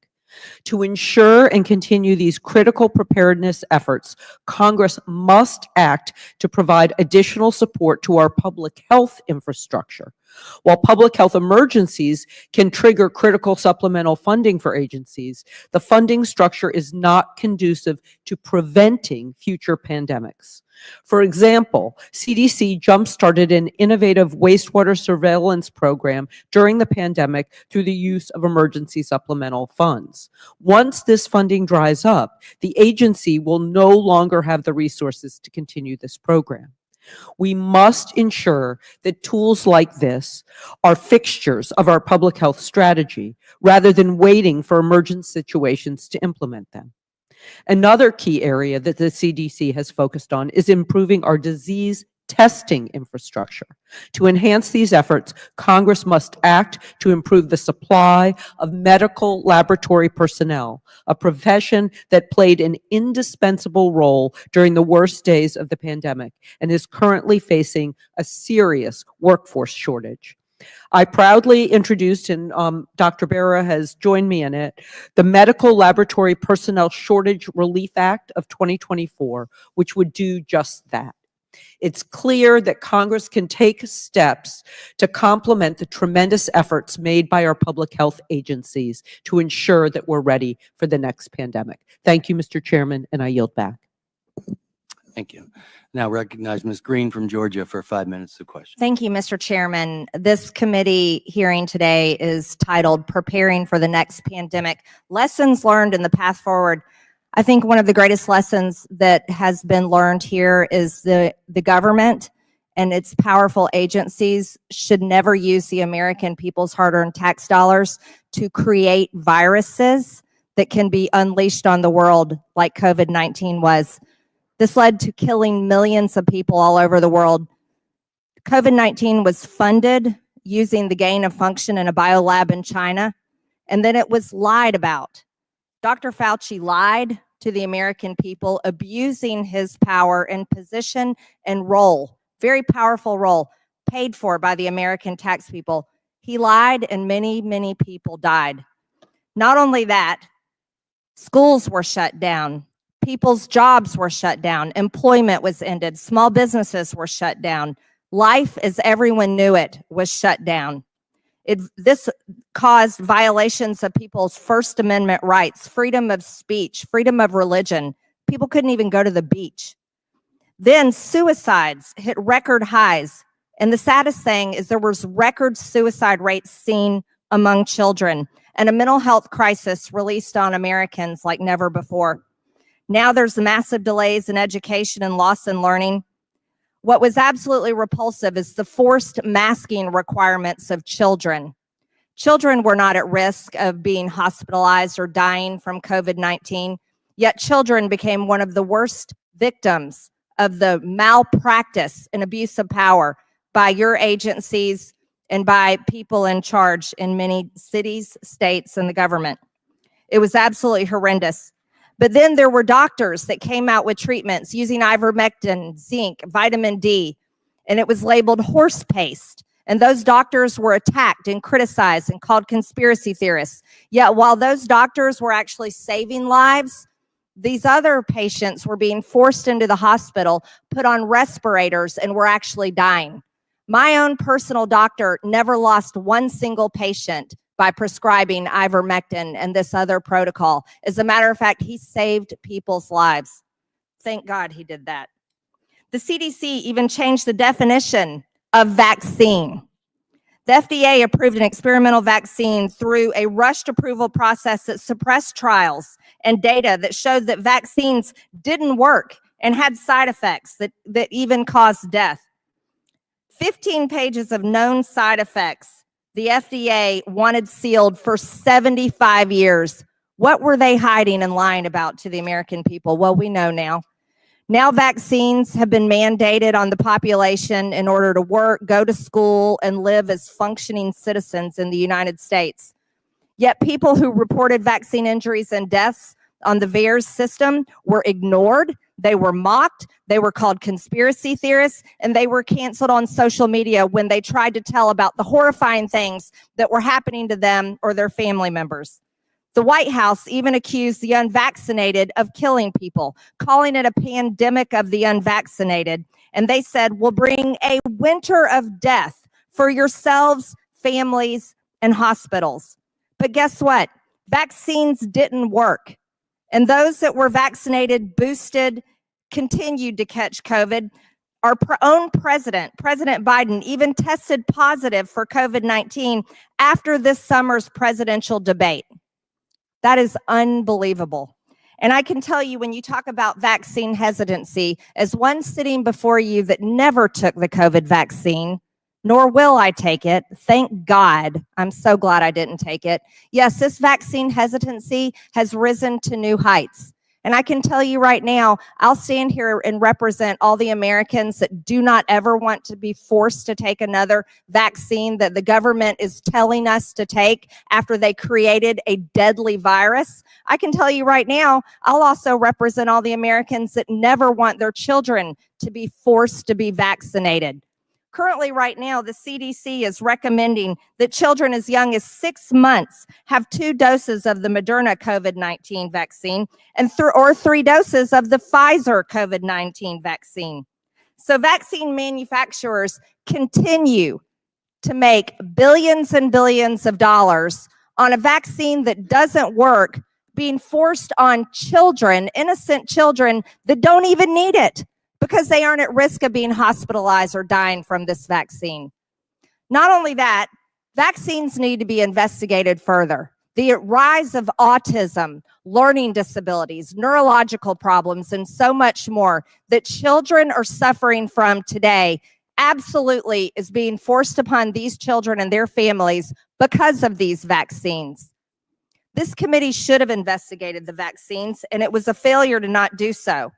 To ensure and continue these critical preparedness efforts, Congress must act to provide additional support to our public health infrastructure. While public health emergencies can trigger critical supplemental funding for agencies, the funding structure is not conducive to preventing future pandemics. For example, CDC jump-started an innovative wastewater surveillance program during the pandemic through the use of emergency supplemental funds. Once this funding dries up, the agency will no longer have the resources to continue this program. We must ensure that tools like this are fixtures of our public health strategy rather than waiting for emergent situations to implement them. Another key area that the CDC has focused on is improving our disease testing infrastructure. To enhance these efforts, Congress must act to improve the supply of medical laboratory personnel, a profession that played an indispensable role during the worst days of the pandemic and is currently facing a serious workforce shortage. I proudly introduced, and Dr. Bera has joined me in it, the Medical Laboratory Personnel Shortage Relief Act of 2024, which would do just that. It's clear that Congress can take steps to complement the tremendous efforts made by our public health agencies to ensure that we're ready for the next pandemic. Thank you, Mr. Chairman, and I yield back. Thank you. Now recognize Ms. Green from Georgia for 5 minutes of questions. Thank you, Mr. Chairman. This committee hearing today is titled Preparing for the Next Pandemic, Lessons Learned in the Path Forward. I think one of the greatest lessons that has been learned here is the government and its powerful agencies should never use the American people's hard-earned tax dollars to create viruses that can be unleashed on the world like COVID-19 was. This led to killing millions of people all over the world. COVID-19 was funded using the gain of function in a biolab in China, and then it was lied about. Dr. Fauci lied to the American people, abusing his power and position and role, very powerful role, paid for by the American tax people. He lied and many, many people died. Not only that, schools were shut down. People's jobs were shut down. Employment was ended. Small businesses were shut down. Life, as everyone knew it, was shut down. This caused violations of people's First Amendment rights, freedom of speech, freedom of religion. People couldn't even go to the beach. Then suicides hit record highs. And the saddest thing is there was record suicide rates seen among children and a mental health crisis released on Americans like never before. Now there's massive delays in education and loss in learning. What was absolutely repulsive is the forced masking requirements of children. Children were not at risk of being hospitalized or dying from COVID-19, yet children became one of the worst victims of the malpractice and abuse of power by your agencies and by people in charge in many cities, states, and the government. It was absolutely horrendous. But then there were doctors that came out with treatments using ivermectin, zinc, vitamin D, and it was labeled horse paste. And those doctors were attacked and criticized and called conspiracy theorists. Yet while those doctors were actually saving lives, these other patients were being forced into the hospital, put on respirators, and were actually dying. My own personal doctor never lost one single patient by prescribing ivermectin and this other protocol. As a matter of fact, he saved people's lives. Thank God he did that. The CDC even changed the definition of vaccine. The FDA approved an experimental vaccine through a rushed approval process that suppressed trials and data that showed that vaccines didn't work and had side effects that even caused death. 15 pages of known side effects the FDA wanted sealed for 75 years. What were they hiding and lying about to the American people? Well, we know now. Now vaccines have been mandated on the population in order to work, go to school, and live as functioning citizens in the United States. Yet people who reported vaccine injuries and deaths on the VAERS system were ignored, they were mocked, they were called conspiracy theorists, and they were canceled on social media when they tried to tell about the horrifying things that were happening to them or their family members. The White House even accused the unvaccinated of killing people, calling it a pandemic of the unvaccinated. And they said, we'll bring a winter of death for yourselves, families, and hospitals. But guess what? Vaccines didn't work. And those that were vaccinated, boosted, continued to catch COVID. Our own president, President Biden, even tested positive for COVID-19 after this summer's presidential debate. That is unbelievable. And I can tell you, when you talk about vaccine hesitancy, as one sitting before you that never took the COVID vaccine, nor will I take it, thank God, I'm so glad I didn't take it. Yes, this vaccine hesitancy has risen to new heights. And I can tell you right now, I'll stand here and represent all the Americans that do not ever want to be forced to take another vaccine that the government is telling us to take after they created a deadly virus. I can tell you right now, I'll also represent all the Americans that never want their children to be forced to be vaccinated. Currently, right now, the CDC is recommending that children as young as 6 months have 2 doses of the Moderna COVID-19 vaccine and 3 doses of the Pfizer COVID-19 vaccine. So vaccine manufacturers continue to make billions and billions of dollars on a vaccine that doesn't work, being forced on children, innocent children that don't even need it, because they aren't at risk of being hospitalized or dying from this vaccine. Not only that, vaccines need to be investigated further. The rise of autism, learning disabilities, neurological problems, and so much more that children are suffering from today absolutely is being forced upon these children and their families because of these vaccines. This committee should have investigated the vaccines, and it was a failure to not do so.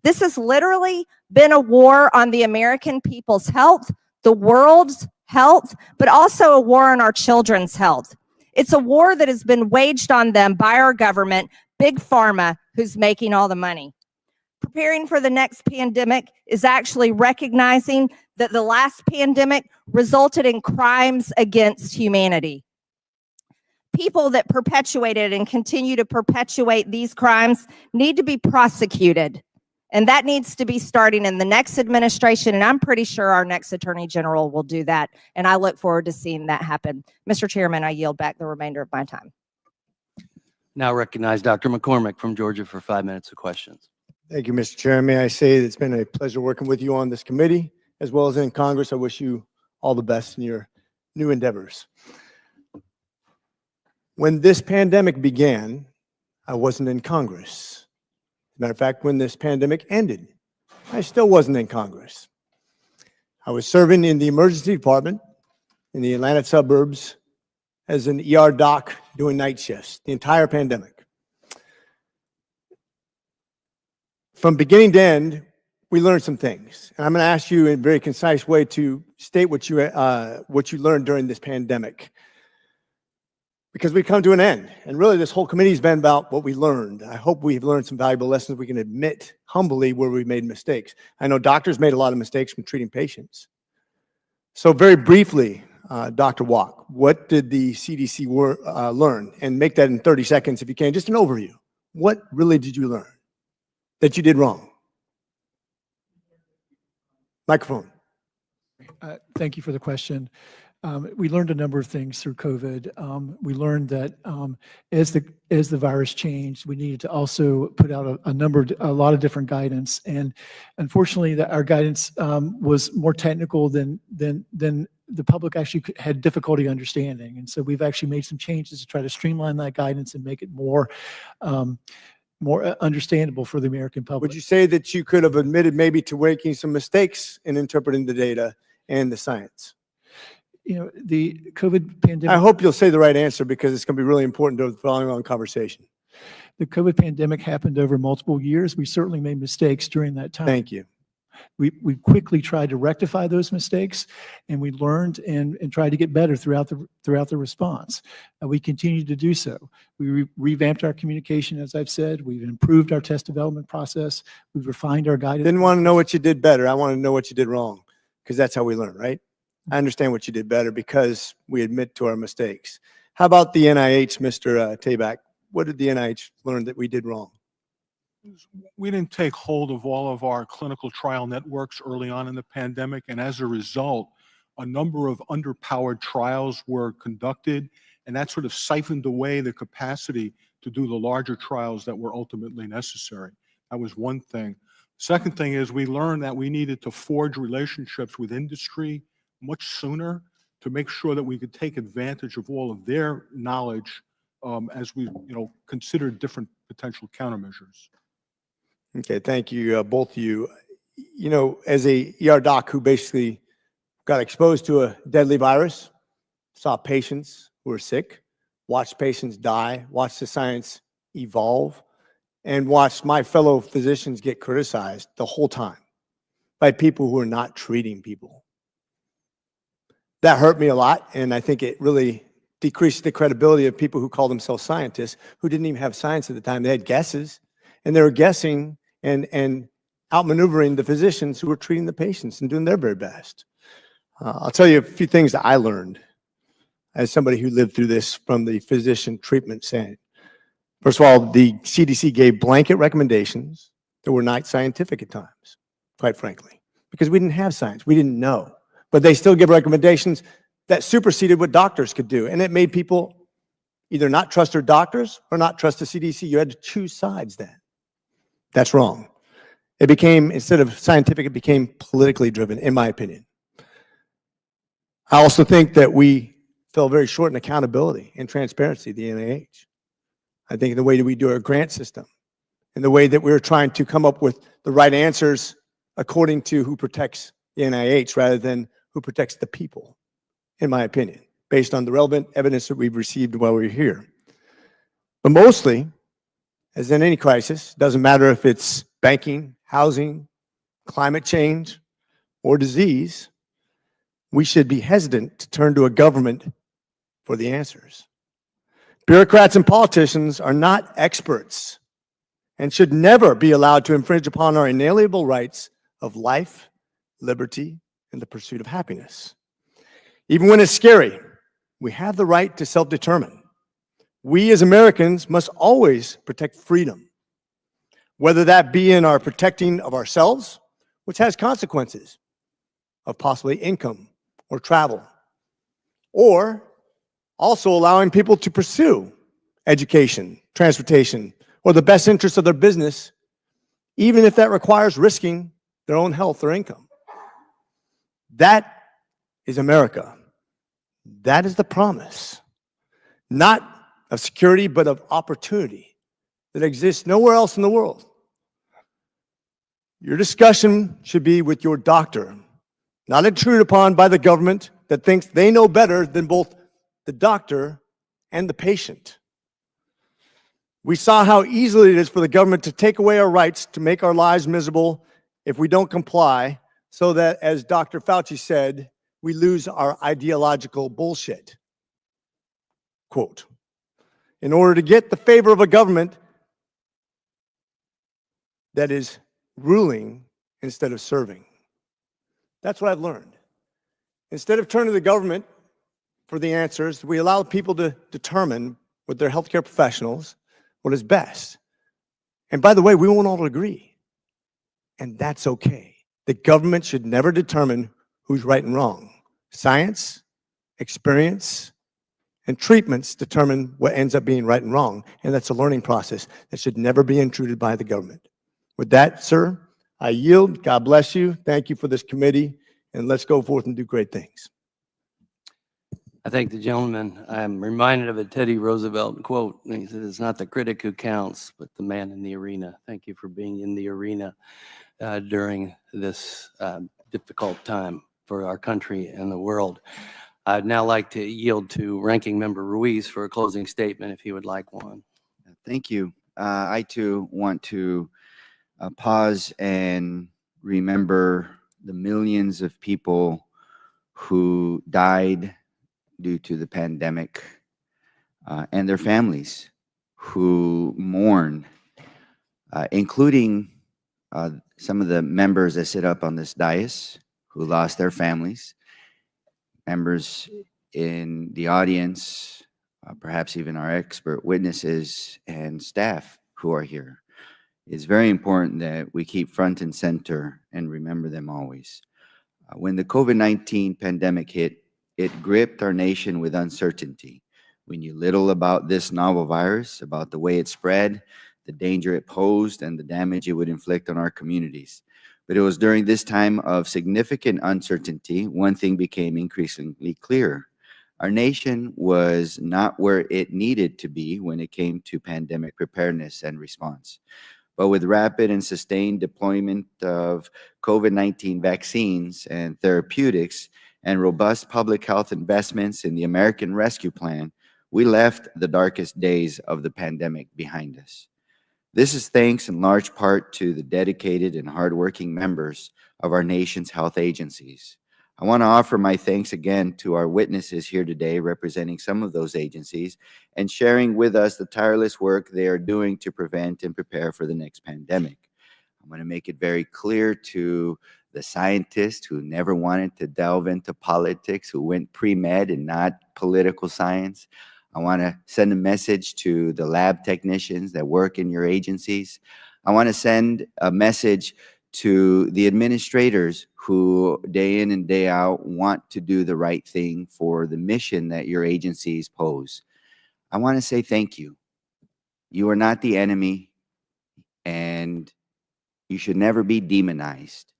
This has literally been a war on the American people's health, the world's health, but also a war on our children's health. It's a war that has been waged on them by our government, Big Pharma, who's making all the money. Preparing for the next pandemic is actually recognizing that the last pandemic resulted in crimes against humanity. People that perpetuated and continue to perpetuate these crimes need to be prosecuted. And that needs to be starting in the next administration, and I'm pretty sure our next Attorney General will do that, and I look forward to seeing that happen. Mr. Chairman, I yield back the remainder of my time. Now recognize Dr. McCormick from Georgia for 5 minutes of questions. Thank you, Mr. Chair. May I say it's been a pleasure working with you on this committee, as well as in Congress. I wish you all the best in your new endeavors. When this pandemic began, I wasn't in Congress. As a matter of fact, when this pandemic ended, I still wasn't in Congress. I was serving in the emergency department in the Atlanta suburbs as an ER doc doing night shifts, the entire pandemic. From beginning to end, we learned some things. And I'm going to ask you in a very concise way to state what you learned during this pandemic. Because we come to an end. And really, this whole committee has been about what we learned. I hope we've learned some valuable lessons we can admit humbly where we made mistakes. I know doctors made a lot of mistakes from treating patients. So very briefly, Dr. Walk, what did the CDC learn? And make that in 30 seconds if you can, just an overview. What really did you learn that you did wrong? Microphone. Thank you for the question. We learned a number of things through COVID. We learned that as the virus changed, we needed to also put out a lot of different guidance. And unfortunately, our guidance was more technical than the public actually had difficulty understanding. And so we've actually made some changes to try to streamline that guidance and make it more understandable for the American public. Would you say that you could have admitted maybe to making some mistakes in interpreting the data and the science? You know, the COVID pandemic. I hope you'll say the right answer because it's going to be really important to the following on conversation. The COVID pandemic happened over multiple years. We certainly made mistakes during that time. Thank you. We quickly tried to rectify those mistakes, and we learned and tried to get better throughout the response. We continue to do so. We revamped our communication, as I've said. We've improved our test development process. We've refined our guidance. Didn't want to know what you did better. I want to know what you did wrong because that's how we learn, right? I understand what you did better because we admit to our mistakes. How about the NIH, Mr. Tabak? What did the NIH learn that we did wrong? We didn't take hold of all of our clinical trial networks early on in the pandemic, and as a result, a number of underpowered trials were conducted, and that sort of siphoned away the capacity to do the larger trials that were ultimately necessary. That was one thing. Second thing is we learned that we needed to forge relationships with industry much sooner to make sure that we could take advantage of all of their knowledge as we, considered different potential countermeasures. Okay, thank you, both of you. You know, as a ER doc who basically got exposed to a deadly virus, saw patients who were sick, watched patients die, watched the science evolve, and watched my fellow physicians get criticized the whole time by people who are not treating people. That hurt me a lot, and I think it really decreased the credibility of people who call themselves scientists who didn't even have science at the time. They had guesses, and they were guessing and outmaneuvering the physicians who were treating the patients and doing their very best. I'll tell you a few things that I learned as somebody who lived through this from the physician treatment side. First of all, the CDC gave blanket recommendations that were not scientific at times, quite frankly, because we didn't have science. We didn't know. But they still give recommendations that superseded what doctors could do. And it made people either not trust their doctors or not trust the CDC. You had to choose sides then. That's wrong. It became, instead of scientific, it became politically driven, in my opinion. I also think that we fell very short in accountability and transparency, the NIH. I think the way that we do our grant system and the way that we're trying to come up with the right answers according to who protects the NIH rather than who protects the people, in my opinion, based on the relevant evidence that we've received while we're here. But mostly, as in any crisis, doesn't matter if it's banking, housing, climate change, or disease, we should be hesitant to turn to a government for the answers. Bureaucrats and politicians are not experts and should never be allowed to infringe upon our inalienable rights of life, liberty, and the pursuit of happiness. Even when it's scary, we have the right to self-determine. We as Americans must always protect freedom, whether that be in our protecting of ourselves, which has consequences of possibly income or travel, or also allowing people to pursue education, transportation, or the best interests of their business, even if that requires risking their own health or income. That is America. That is the promise, not of security, but of opportunity that exists nowhere else in the world. Your discussion should be with your doctor, not intruded upon by the government that thinks they know better than both the doctor and the patient. We saw how easily it is for the government to take away our rights, to make our lives miserable, if we don't comply, so that, as Dr. Fauci said, we lose our ideological bullshit. Quote, in order to get the favor of a government that is ruling instead of serving. That's what I've learned. Instead of turning to the government for the answers, we allow people to determine with their healthcare professionals what is best. And by the way, we won't all agree. And that's okay. The government should never determine who's right and wrong. Science, experience, and treatments determine what ends up being right and wrong. And that's a learning process that should never be intruded by the government. With that, sir, I yield. God bless you. Thank you for this committee. And let's go forth and do great things. I thank the gentleman. I'm reminded of a Teddy Roosevelt quote. He said, it's not the critic who counts, but the man in the arena. Thank you for being in the arena during this difficult time for our country and the world. I'd now like to yield to Ranking Member Ruiz for a closing statement, if he would like one. Thank you. I too want to pause and remember the millions of people who died due to the pandemic and their families who mourn, including some of the members that sit up on this dais who lost their families, members in the audience, perhaps even our expert witnesses and staff who are here. It's very important that we keep front and center and remember them always. When the COVID-19 pandemic hit, it gripped our nation with uncertainty. We knew little about this novel virus, about the way it spread, the danger it posed, and the damage it would inflict on our communities. But it was during this time of significant uncertainty, one thing became increasingly clear. Our nation was not where it needed to be when it came to pandemic preparedness and response. But with rapid and sustained deployment of COVID-19 vaccines and therapeutics and robust public health investments in the American Rescue Plan, we left the darkest days of the pandemic behind us. This is thanks in large part to the dedicated and hardworking members of our nation's health agencies. I want to offer my thanks again to our witnesses here today representing some of those agencies and sharing with us the tireless work they are doing to prevent and prepare for the next pandemic. I'm going to make it very clear to the scientists who never wanted to delve into politics, who went pre-med and not political science. I want to send a message to the lab technicians that work in your agencies. I want to send a message to the administrators who day in and day out want to do the right thing for the mission that your agencies pose. I want to say thank you. You are not the enemy, and you should never be demonized.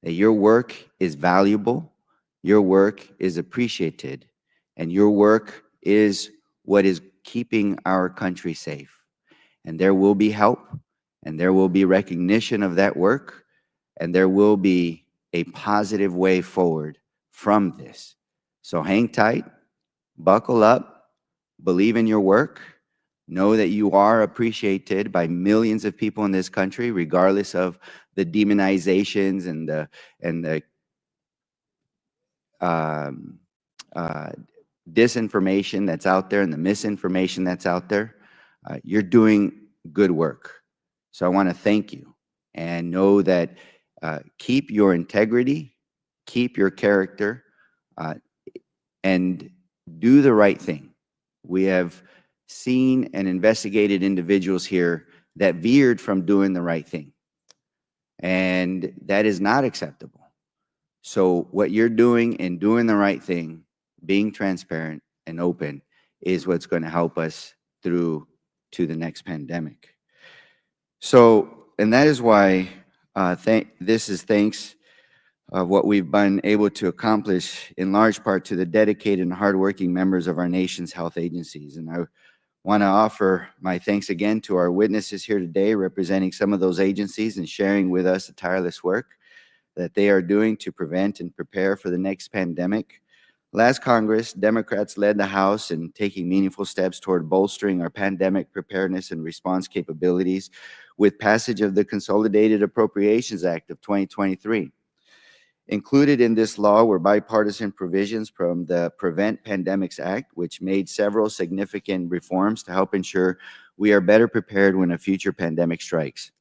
That your work is valuable, your work is appreciated, and your work is what is keeping our country safe. And there will be help, and there will be recognition of that work, and there will be a positive way forward from this. So hang tight, buckle up, believe in your work, know that you are appreciated by millions of people in this country, regardless of the demonizations and the disinformation that's out there and the misinformation that's out there. You're doing good work. So I want to thank you and know that keep your integrity, keep your character, and do the right thing. We have seen and investigated individuals here that veered from doing the right thing. And that is not acceptable. So what you're doing and doing the right thing, being transparent and open, is what's going to help us through to the next pandemic. So, and that is why this is thanks of what we've been able to accomplish in large part to the dedicated and hardworking members of our nation's health agencies. And I want to offer my thanks again to our witnesses here today representing some of those agencies and sharing with us the tireless work that they are doing to prevent and prepare for the next pandemic. Last Congress, Democrats led the House in taking meaningful steps toward bolstering our pandemic preparedness and response capabilities with passage of the Consolidated Appropriations Act of 2023. Included in this law were bipartisan provisions from the Prevent Pandemics Act, which made several significant reforms to help ensure we are better prepared when a future pandemic strikes.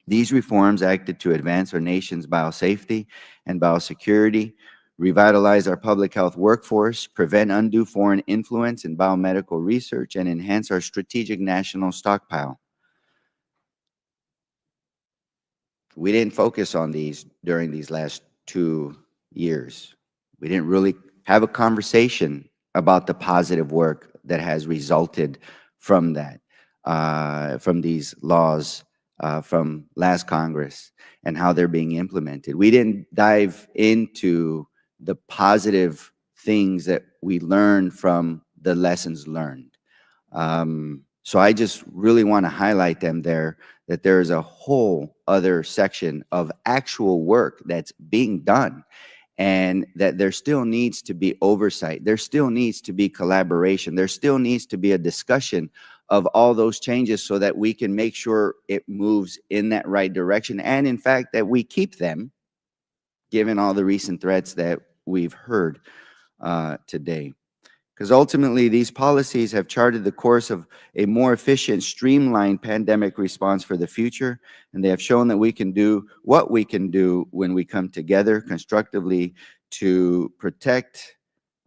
These reforms acted to advance our nation's biosafety and biosecurity, revitalize our public health workforce, prevent undue foreign influence in biomedical research, and enhance our strategic national stockpile. We didn't focus on these during these last 2 years. We didn't really have a conversation about the positive work that has resulted from that, from these laws from last Congress and how they're being implemented. We didn't dive into the positive things that we learned from the lessons learned. So I just really want to highlight them there, that there is a whole other section of actual work that's being done, and that there still needs to be oversight. There still needs to be collaboration. There still needs to be a discussion of all those changes so that we can make sure it moves in that right direction. And in fact, that we keep them, given all the recent threats that we've heard today. Because ultimately, these policies have charted the course of a more efficient, streamlined pandemic response for the future, and they have shown that we can do what we can do when we come together constructively to protect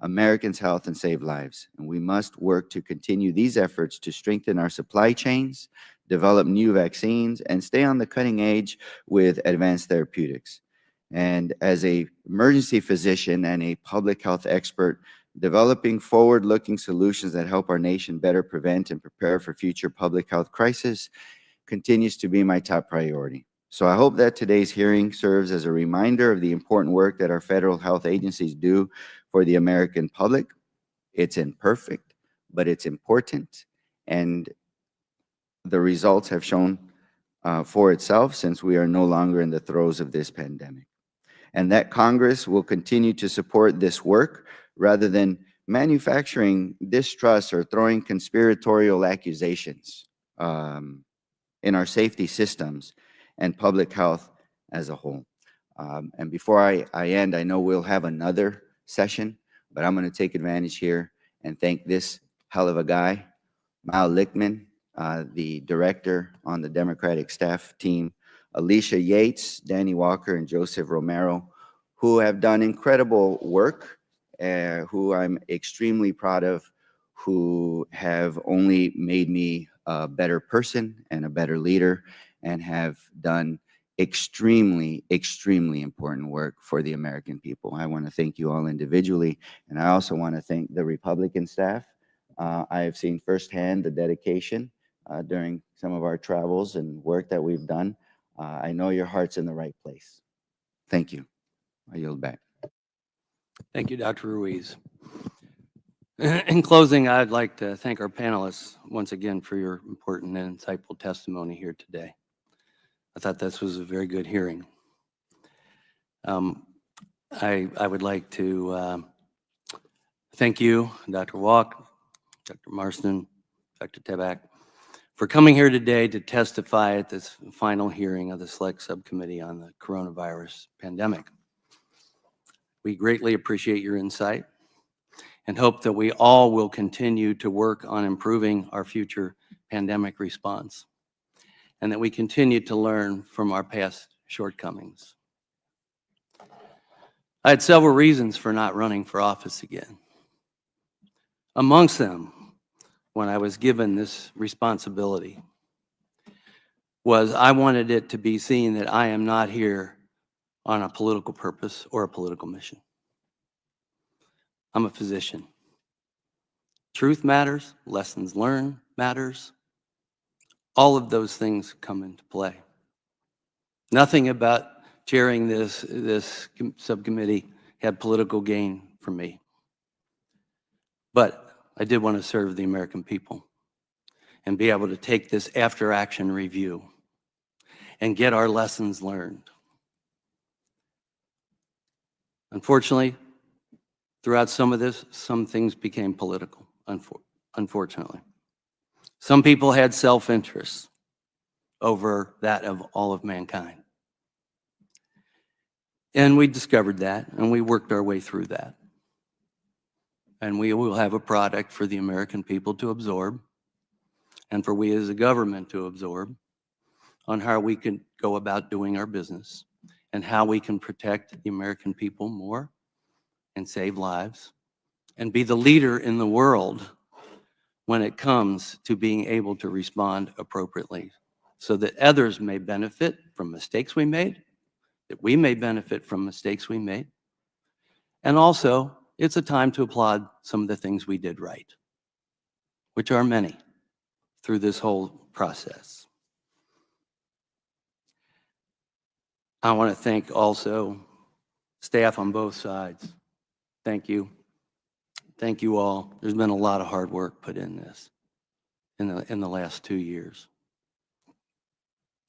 Americans' health and save lives. And we must work to continue these efforts to strengthen our supply chains, develop new vaccines, and stay on the cutting edge with advanced therapeutics. And as an emergency physician and a public health expert, developing forward-looking solutions that help our nation better prevent and prepare for future public health crises continues to be my top priority. So I hope that today's hearing serves as a reminder of the important work that our federal health agencies do for the American public. It's imperfect, but it's important, and the results have shown for itself since we are no longer in the throes of this pandemic. And that Congress will continue to support this work rather than manufacturing distrust or throwing conspiratorial accusations in our safety systems and public health as a whole. And before I end, I know we'll have another session, but I'm going to take advantage here and thank this hell of a guy, Mal Lichtman, the director on the Democratic staff team, Alicia Yates, Danny Walker, and Joseph Romero, who have done incredible work, who I'm extremely proud of, who have only made me a better person and a better leader, and have done extremely, extremely important work for the American people. I want to thank you all individually, and I also want to thank the Republican staff. I have seen firsthand the dedication during some of our travels and work that we've done. I know your heart's in the right place. Thank you. I yield back. Thank you, Dr. Ruiz. In closing, I'd like to thank our panelists once again for your important and insightful testimony here today. I thought this was a very good hearing. I would like to thank you, Dr. Walk, Dr. Marston, Dr. Tabak, for coming here today to testify at this final hearing of the Select Subcommittee on the Coronavirus Pandemic. We greatly appreciate your insight and hope that we all will continue to work on improving our future pandemic response, and that we continue to learn from our past shortcomings. I had several reasons for not running for office again. Amongst them, when I was given this responsibility, was I wanted it to be seen that I am not here on a political purpose or a political mission. I'm a physician. Truth matters, lessons learned matters. All of those things come into play. Nothing about chairing this subcommittee had political gain for me. But I did want to serve the American people and be able to take this after-action review and get our lessons learned. Unfortunately, Throughout some of this, some things became political, unfortunately. Some people had self-interest over that of all of mankind. And we discovered that, and we worked our way through that. And we will have a product for the American people to absorb, and for we as a government to absorb, on how we can go about doing our business and how we can protect the American people more and save lives and be the leader in the world when it comes to being able to respond appropriately so that others may benefit from mistakes we made, that we may benefit from mistakes we made. And also, it's a time to applaud some of the things we did right, which are many through this whole process. I want to thank also staff on both sides. Thank you. Thank you all. There's been a lot of hard work put in this in the last 2 years.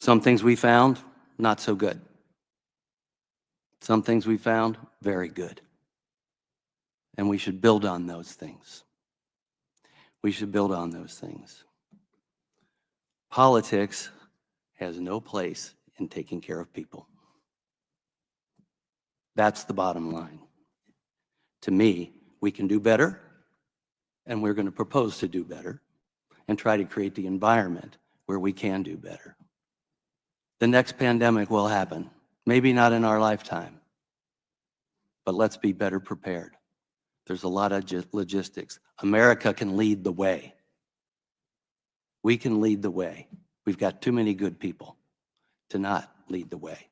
Some things we found, not so good. Some things we found, very good. And we should build on those things. We should build on those things. Politics has no place in taking care of people. That's the bottom line. To me, we can do better, and we're going to propose to do better and try to create the environment where we can do better. The next pandemic will happen, maybe not in our lifetime, but let's be better prepared. There's a lot of logistics. America can lead the way. We can lead the way. We've got too many good people to not lead the way.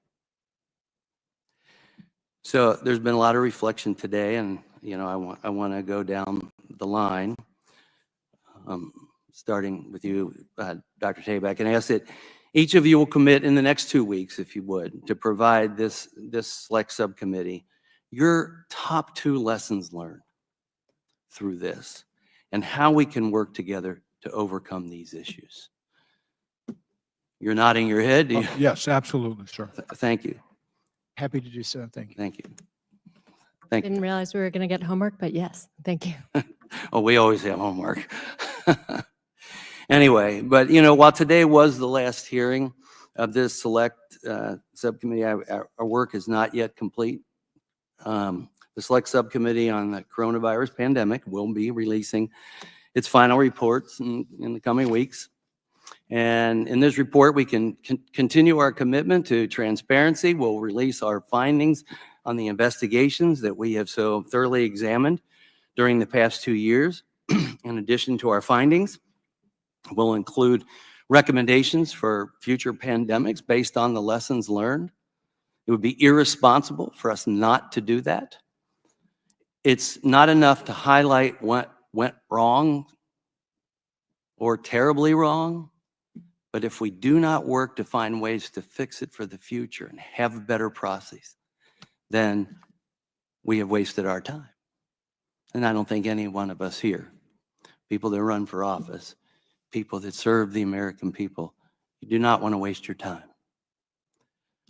So there's been a lot of reflection today, and I want to go down the line, starting with you, Dr. Tabak, and ask that each of you will commit in the next 2 weeks, if you would, to provide this select subcommittee your top 2 lessons learned through this and how we can work together to overcome these issues. You're nodding your head. Do you? Yes, absolutely, sir. Thank you. Happy to do so. Thank you. Thank you. Thank you. Didn't realize we were going to get homework, but yes, thank you. Oh, we always have homework. Anyway, but while today was the last hearing of this select subcommittee, our work is not yet complete. The select subcommittee on the coronavirus pandemic will be releasing its final reports in the coming weeks. And in this report, we can continue our commitment to transparency. We'll release our findings on the investigations that we have so thoroughly examined during the past 2 years. In addition to our findings, we'll include recommendations for future pandemics based on the lessons learned. It would be irresponsible for us not to do that. It's not enough to highlight what went wrong or terribly wrong, but if we do not work to find ways to fix it for the future and have a better process, then we have wasted our time. And I don't think any one of us here, people that run for office, people that serve the American people, you do not want to waste your time.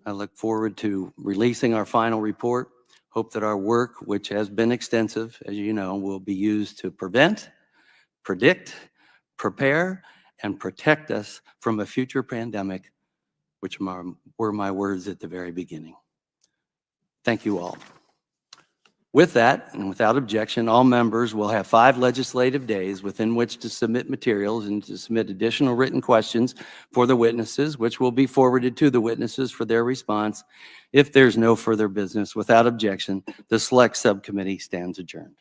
I look forward to releasing our final report. Hope that our work, which has been extensive, as you know, will be used to prevent, predict, prepare, and protect us from a future pandemic, which were my words at the very beginning. Thank you all. With that, and without objection, all members will have 5 legislative days within which to submit materials and to submit additional written questions for the witnesses, which will be forwarded to the witnesses for their response. If there's no further business, without objection, the select subcommittee stands adjourned.